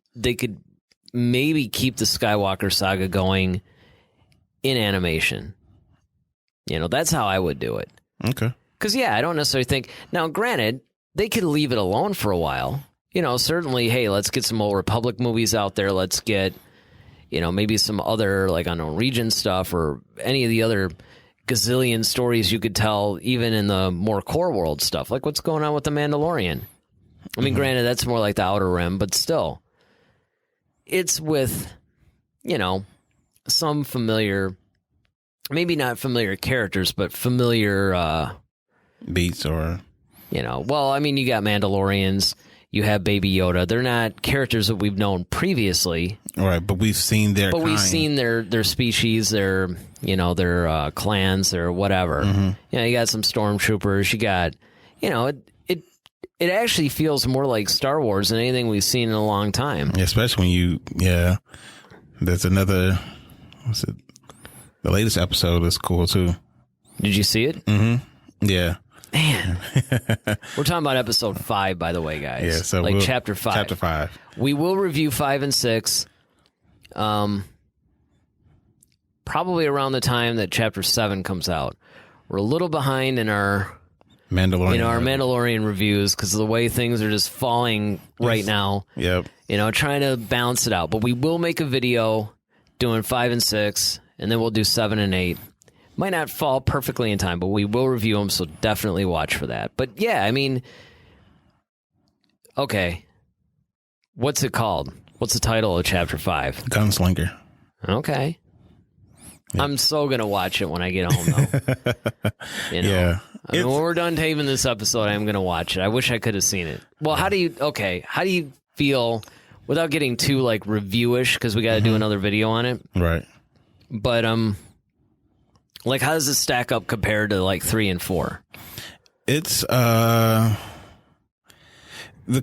maybe keep the Skywalker saga going in animation. That's how I would do it. Okay. Because, I don't necessarily think... Now, granted, they could leave it alone for a while. Certainly, hey, let's get some Old Republic movies out there. Let's get, maybe some other, like, I don't know, region stuff or any of the other gazillion stories you could tell, even in the more core world stuff, like what's going on with The Mandalorian. I mean, granted, that's more like the Outer Rim, but still, it's with, some familiar, maybe not familiar characters, but familiar beats or, well, I mean, you got Mandalorians, you have Baby Yoda. They're not characters that we've known previously. Right, but we've seen their we've seen their species, their clans, their whatever. Mm-hmm. You got some stormtroopers. You got, it actually feels more like Star Wars than anything we've seen in a long time. Especially when there's another, what's it? The latest episode is cool too. Did you see it? Mm-hmm. Yeah. Man, we're talking about episode 5, by the way, guys. Yeah, so like chapter 5. Chapter 5. We will review 5 and 6. Probably around the time that chapter 7 comes out. We're a little behind in our Mandalorian reviews because of the way things are just falling right now. Yep. Trying to balance it out. But we will make a video doing 5 and 6, and then we'll do 7 and 8. Might not fall perfectly in time, but we will review them, so definitely watch for that. But yeah, I mean, okay. What's it called? What's the title of chapter 5? Gunslinger. Okay. Yeah. I'm so going to watch it when I get home, though. Yeah. I mean, when we're done taping this episode, I'm going to watch it. I wish I could have seen it. Well, how do you feel, without getting too, like, reviewish, because we got to do another video on it. Right. But, like, how does it stack up compared to, like, 3 and 4? It's, the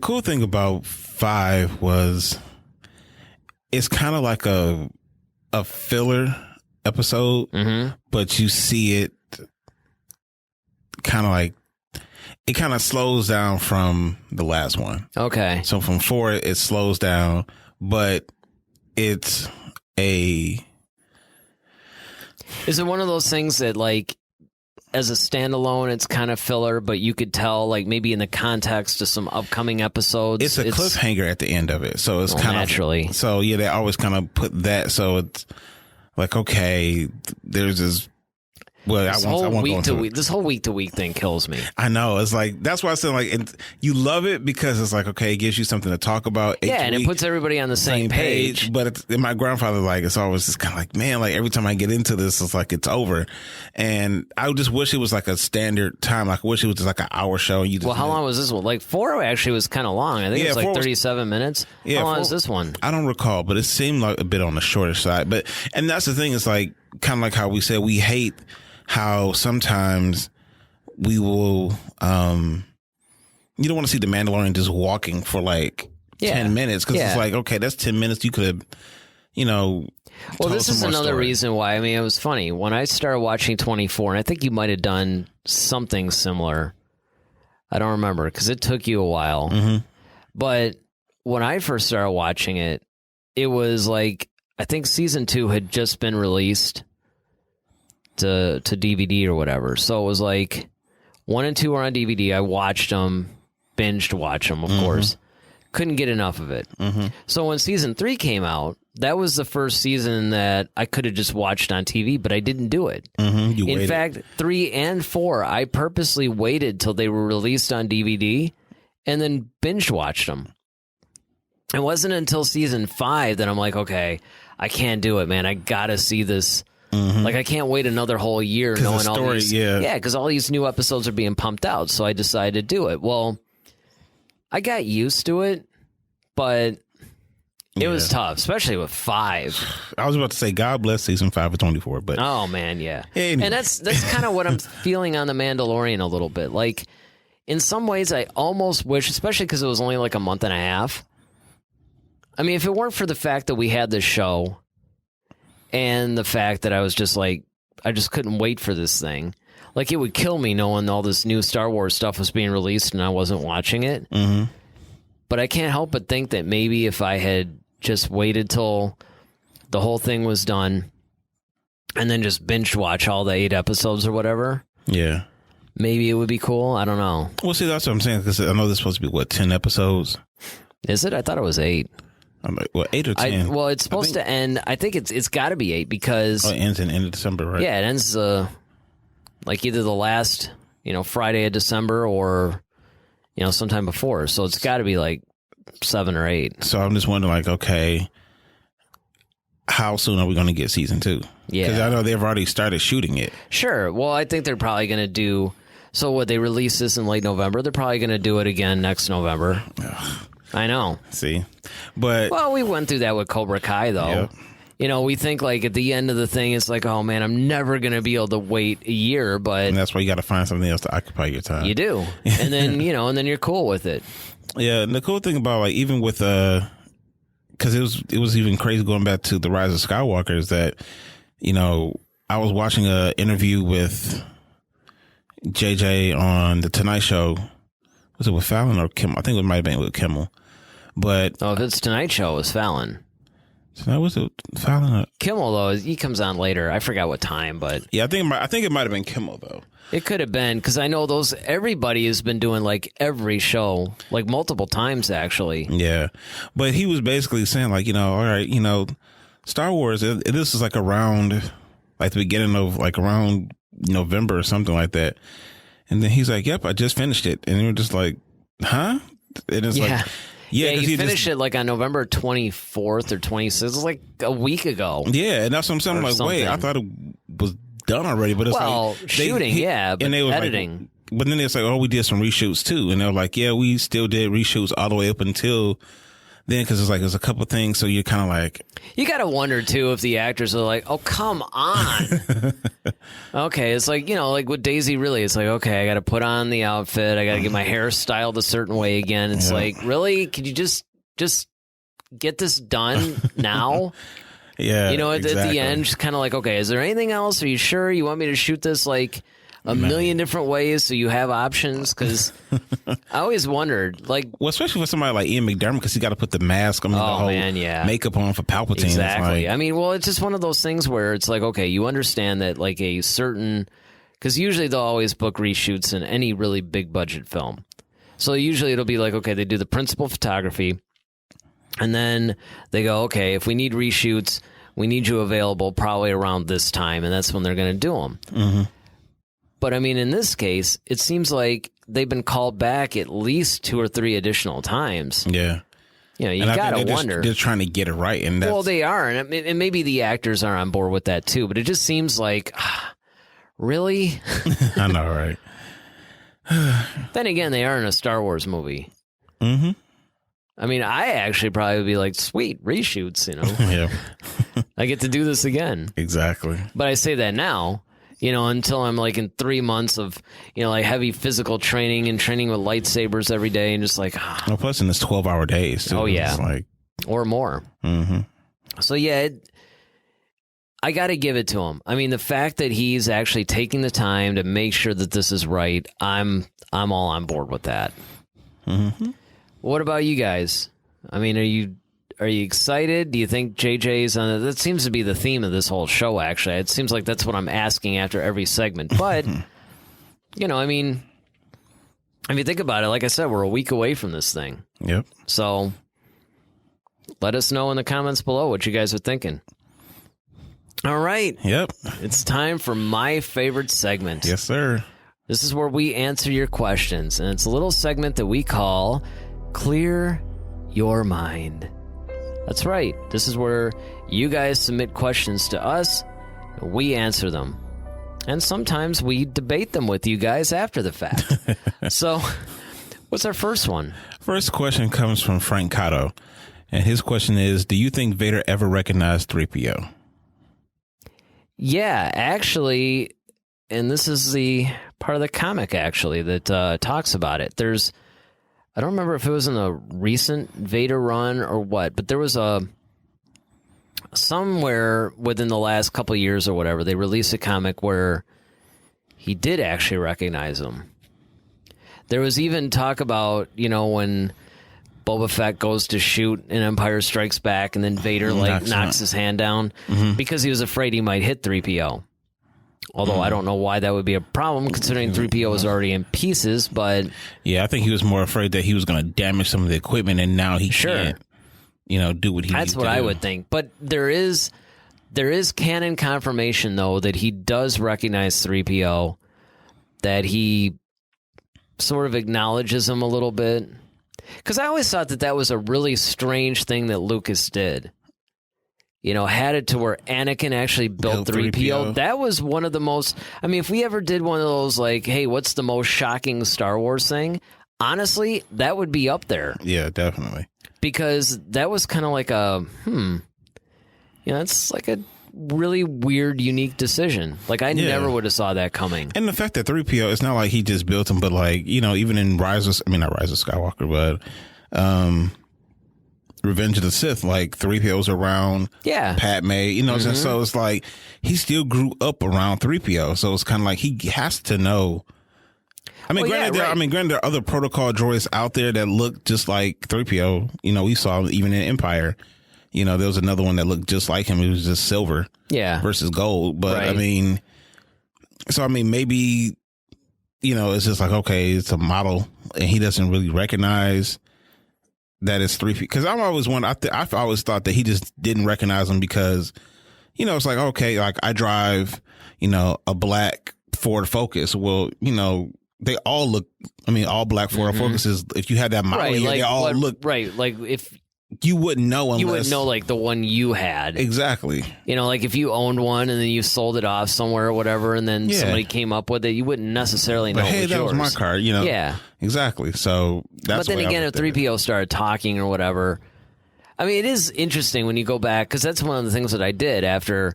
cool thing about 5 was it's kind of like a filler episode, but you see it kind of like, it kind of slows down from the last one. Okay. So from 4, it slows down, but it's Is it one of those things that, like, as a standalone, it's kind of filler, but you could tell, like, maybe in the context of some upcoming episodes? It's a cliffhanger at the end of it. So it's kind naturally. of... So, yeah, they always kind of put that. So it's like, okay, there's this... Well, this whole week to week thing kills me. I know. It's like, that's why I said, like, you love it because it's like, okay, it gives you something to talk about. Yeah, and it puts everybody on the same page. But my grandfather, like, it's always just kind of like, man, like, every time I get into this, it's like, it's over. And I just wish it was like a standard time. Like, I wish it was just like an hour show. And how long was this one? Like, 4 actually was kind of long. I think it was like 37 minutes. Yeah, how long is this one? I don't recall, but it seemed like a bit on the shorter side. And that's the thing. It's like, kind of like how we said, we hate how sometimes we will, you don't want to see the Mandalorian just walking for like 10 minutes because it's like, okay, that's 10 minutes. You could have, well, this is another reason why. I mean, it was funny when I started watching 24, and I think you might have done something similar. I don't remember because it took you a while. But when I first started watching it, it was like, I think season 2 had just been released to DVD or whatever. So it was like 1 and 2 were on DVD. I watched them, binged watch them, of course. Couldn't get enough of it. So when season 3 came out, that was the first season that I could have just watched on TV, but I didn't do it. In fact, 3 and 4, I purposely waited till they were released on DVD and then binge watched them. It wasn't until season 5 that I'm like, okay, I can't do it, man. I gotta see this. Like, I can't wait another whole year knowing all these. Yeah, because all these new episodes are being pumped out. So I decided to do it. Well, I got used to it, but it was tough, especially with 5. I was about to say, God bless season 5 of 24, but oh man, yeah. Anyway. And that's kind of what I'm feeling on The Mandalorian a little bit. Like, in some ways, I almost wish, especially because it was only like a month and a half. I mean, if it weren't for the fact that we had this show. And the fact that I was just like, I just couldn't wait for this thing. Like, it would kill me knowing all this new Star Wars stuff was being released and I wasn't watching it. But I can't help but think that maybe if I had just waited till the whole thing was done and then just binge watch all the 8 episodes or whatever. Yeah. maybe it would be cool. I don't know. Well, see, that's what I'm saying, because I know there's supposed to be, 10 episodes? Is it? I thought it was 8. I'm like, 8 or 10? Well, it's supposed to end. I think it's got to be 8 because it ends in the end of December, right? Yeah, it ends like either the last Friday of December or sometime before. So it's got to be like 7 or 8. So I'm just wondering, like, okay, how soon are we going to get season 2? Yeah, because I know they've already started shooting it. Sure. Well, I think they're probably going to do. So what, they release this in late November? They're probably going to do it again next November. Ugh. I know. See, but well, we went through that with Cobra Kai, though. Yep. We think like at the end of the thing, it's like, oh man, I'm never going to be able to wait a year, but and that's why you got to find something else to occupy your time. You do, and then and then you're cool with it. Yeah, and the cool thing about, like, even with because it was even crazy going back to the Rise of Skywalker is that I was watching an interview with JJ on the Tonight Show. Was it with Fallon or Kimmel? I think it might have been with Kimmel. But if it's Tonight Show, it was Fallon. Was it Fallon? Or? Kimmel, though, he comes on later. I forgot what time, but yeah, I think it might have been Kimmel, though. It could have been, because I know everybody has been doing like every show, like multiple times actually. Yeah, but he was basically saying, like, all right, Star Wars. This is like around like the beginning of like around November or something like that. And then he's like, "Yep, I just finished it," and you're just like, "Huh?" And it's like. Yeah, you finished it like on November 24th or 26th. It was like a week ago. Yeah, and that's what I'm saying. I'm like, wait, I thought it was done already, but it's shooting, but and they was editing. But then it's like, oh, we did some reshoots too, and they're like, yeah, we still did reshoots all the way up until then, because it's like there's a couple things, so you're kind of like, you gotta wonder too if the actors are like, oh, come on. Okay, it's like like with Daisy, really, it's like, okay, I gotta put on the outfit, I gotta get my hair styled a certain way again. It's like, really, could you just get this done now? Yeah, at the end, just kind of like, okay, is there anything else? Are you sure you want me to shoot this like a million different ways so you have options? Because I always wondered, like, well, especially for somebody like Ian McDermott, because he got to put the mask, the whole makeup on for Palpatine. Exactly. It's just one of those things where it's like, okay, you understand that like a certain, because usually they'll always book reshoots in any really big budget film. So usually it'll be like, okay, they do the principal photography, and then they go, okay, if we need reshoots, we need you available probably around this time, and that's when they're going to do them. Mm-hmm. But in this case, it seems like they've been called back at least 2 or 3 additional times. Yeah. You got to wonder. They're trying to get it right. And well, they are. And maybe the actors are on board with that too. But it just seems like, really? I know, right? Then again, they are in a Star Wars movie. Mm-hmm. I actually probably would be like, sweet, reshoots, Yeah. I get to do this again. Exactly. But I say that now. Until I'm like in 3 months of, like heavy physical training and training with lightsabers every day and just like, well, plus in this 12-hour days too. Oh yeah. It's like, or more. Mm-hmm. So yeah, I got to give it to him. The fact that he's actually taking the time to make sure that this is right, I'm all on board with that. Mm-hmm. What about you guys? Are you excited? Do you think JJ's on it? That seems to be the theme of this whole show, actually. It seems like that's what I'm asking after every segment. But, if you think about it, like I said, we're a week away from this thing. Yep. So, let us know in the comments below what you guys are thinking. All right. Yep. It's time for my favorite segment. Yes, sir. This is where we answer your questions, and it's a little segment that we call Clear Your Mind. That's right. This is where you guys submit questions to us, and we answer them. And sometimes we debate them with you guys after the fact. So, what's our first one? First question comes from Frank Cotto, and his question is, do you think Vader ever recognized 3PO? Yeah, actually, and this is the part of the comic, actually, that talks about it. I don't remember if it was in a recent Vader run or what, but there was somewhere within the last couple of years or whatever, they released a comic where he did actually recognize him. There was even talk about, when Boba Fett goes to shoot in Empire Strikes Back and then Vader knocks his hand down because he was afraid he might hit 3PO. Although I don't know why that would be a problem, considering 3PO is already in pieces. But yeah, I think he was more afraid that he was going to damage some of the equipment, and now he can't, do what he needs to do. That's what I would think. But there is canon confirmation, though, that he does recognize 3PO, that he sort of acknowledges him a little bit. Because I always thought that was a really strange thing that Lucas did. Had it to where Anakin actually built 3PO. That was one of the most... I mean, if we ever did one of those, like, hey, what's the most shocking Star Wars thing? Honestly, that would be up there. Yeah, definitely. Because that was kind of like a, it's like a really weird, unique decision. Like, I never would have saw that coming. And the fact that 3PO, it's not like he just built him, but like, even in not Rise of Skywalker, but Revenge of the Sith, like 3PO's around Padme, so it's like he still grew up around 3PO. So it's kind of like he has to know. I mean, granted, there are other protocol droids out there that look just like 3PO. We saw even in Empire. There was another one that looked just like him. It was just silver versus gold. But I mean, maybe, it's just like, okay, it's a model and he doesn't really recognize that it's 3PO. Because I've always thought that he just didn't recognize him because, it's like, okay, like I drive, a black Ford Focus. Well, they all look, all black Ford Focuses, if you had that model, they all look. Right. Like if you wouldn't know unless... You wouldn't know, like, the one you had. Exactly. Like, if you owned one and then you sold it off somewhere or whatever, and then somebody came up with it, you wouldn't necessarily know it was yours. Was my car, Yeah. Exactly. So, that's But then again, if 3PO started talking or whatever... I mean, it is interesting when you go back, because that's one of the things that I did after,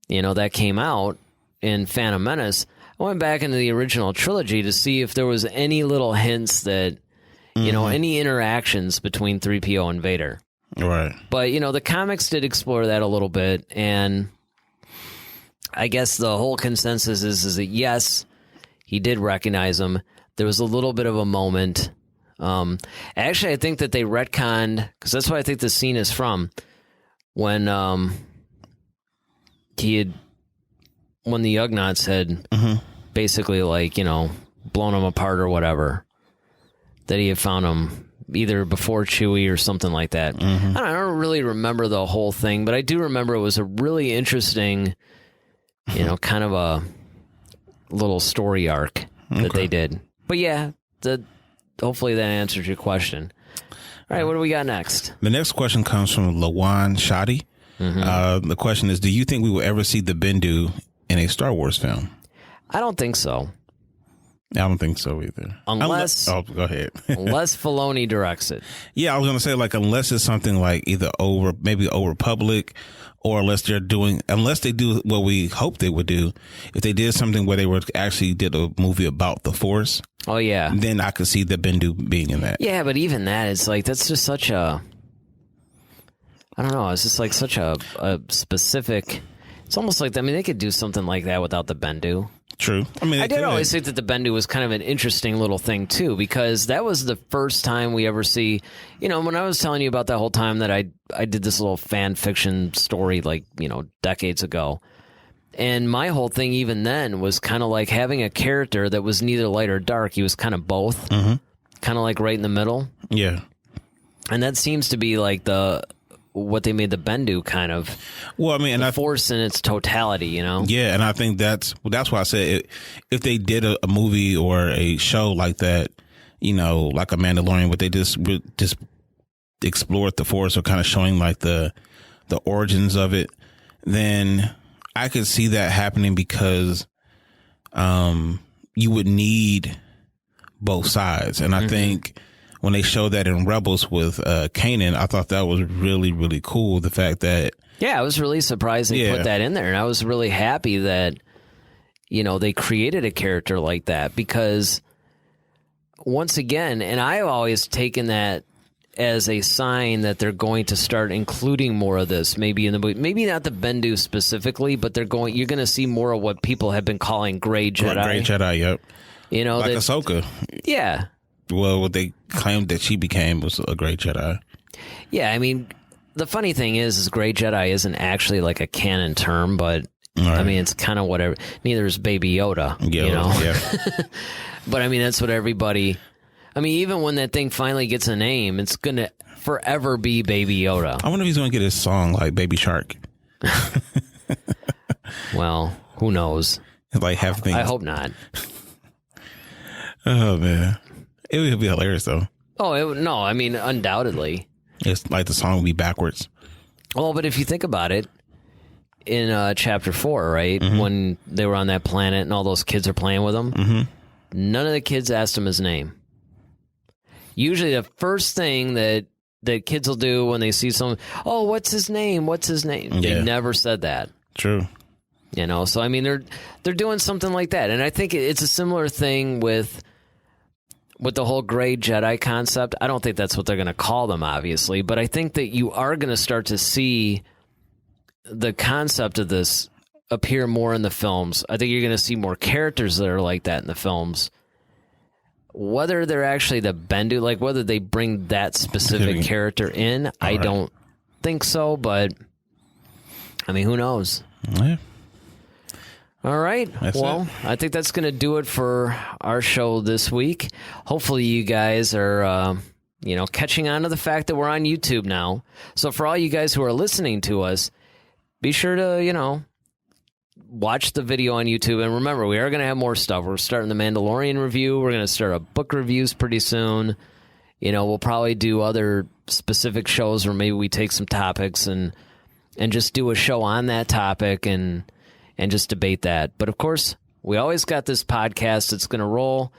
that came out in Phantom Menace. I went back into the original trilogy to see if there was any little hints that... any interactions between 3PO and Vader. Right. But, the comics did explore that a little bit, and I guess the whole consensus is that, yes, he did recognize him. There was a little bit of a moment. Actually, I think that they retconned, because that's what I think the scene is from, when the Ugnaughts had basically, like, blown him apart or whatever. That he had found him either before Chewie or something like that. I don't really remember the whole thing, but I do remember it was a really interesting, kind of a little story arc that they did. But yeah, hopefully that answers your question. All right, what do we got next? The next question comes from Lawan Shadi. The question is, do you think we will ever see the Bendu in a Star Wars film? I don't think so. I don't think so either. Unless go ahead. Unless Filoni directs it. Yeah, I was gonna say, like, unless it's something like either Old Republic, or unless they do what we hope they would do. If they did something where they did a movie about the Force. Oh yeah. Then I could see the Bendu being in that. Yeah, but even that, it's like, that's just such a, I don't know, it's just like such a specific, it's almost like, they could do something like that without the Bendu. True. I did always think that the Bendu was kind of an interesting little thing, too, because that was the first time we ever see, when I was telling you about that whole time that I did this little fan fiction story, like, decades ago. And my whole thing even then was kind of like having a character that was neither light or dark. He was kind of both, kind of like right in the middle. Yeah. And that seems to be like what they made the Bendu kind of. Well, and the Force in its totality, Yeah, and I think that's why I said if they did a movie or a show like that, like a Mandalorian, where they just explored the Force or kind of showing like the origins of it, then I could see that happening because you would need both sides, and I think. When they showed that in Rebels with Kanan, I thought that was really, really cool. The fact that... Yeah, I was really surprised they put that in there. And I was really happy that, they created a character like that. Because, once again, and I've always taken that as a sign that they're going to start including more of this. Maybe in the movie. Maybe not the Bendu specifically, but you're going to see more of what people have been calling Gray Jedi. Gray Jedi, yep. Like Ahsoka. Yeah. Well, what they claimed that she became was a Gray Jedi. Yeah, the funny thing is Gray Jedi isn't actually like a canon term, but I mean, it's kind of whatever. Neither is Baby Yoda, you know? Yeah. But, I mean, that's what everybody... I mean, even when that thing finally gets a name, it's going to forever be Baby Yoda. I wonder if he's going to get his song like Baby Shark. Well, who knows? Like half things. I hope not. Oh, man. It would be hilarious, though. Oh, no, I mean, undoubtedly. It's like the song would be backwards. Well, but if you think about it, in Chapter 4, right, when they were on that planet and all those kids are playing with him, none of the kids asked him his name. Usually the first thing that kids will do when they see someone, oh, what's his name? What's his name? Yeah. They never said that. True. You know, so I mean, they're doing something like that. And I think it's a similar thing with the whole gray Jedi concept. I don't think that's what they're going to call them, obviously, but I think that you are going to start to see the concept of this appear more in the films. I think you're going to see more characters that are like that in the films. Whether they're actually the Bendu, like whether they bring that specific character in, I don't think so, but I mean, who knows? Yeah. All right. Well, I think that's going to do it for our show this week. Hopefully you guys are, catching on to the fact that we're on YouTube now. So for all you guys who are listening to us, be sure to, watch the video on YouTube. And remember, we are going to have more stuff. We're starting the Mandalorian review. We're going to start a book reviews pretty soon. We'll probably do other specific shows where maybe we take some topics and just do a show on that topic and just debate that. But of course, we always got this podcast that's going to roll.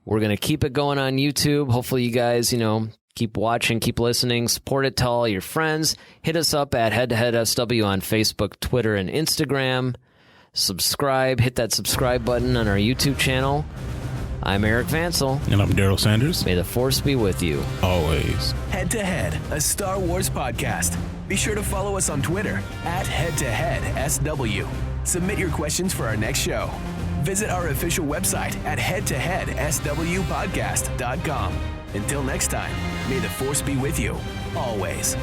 We're going to keep it going on YouTube. Hopefully you guys, keep watching, keep listening, support it, tell all your friends. Hit us up at Head to Head SW on Facebook, Twitter, and Instagram. Subscribe, hit that subscribe button on our YouTube channel. I'm Eric Vansel. And I'm Daryl Sanders. May the Force be with you. Always. Head to Head, a Star Wars podcast. Be sure to follow us on Twitter at HeadToHeadSW. Submit your questions for our next show. Visit our official website at headtoheadswpodcast.com. Until next time, may the Force be with you, always.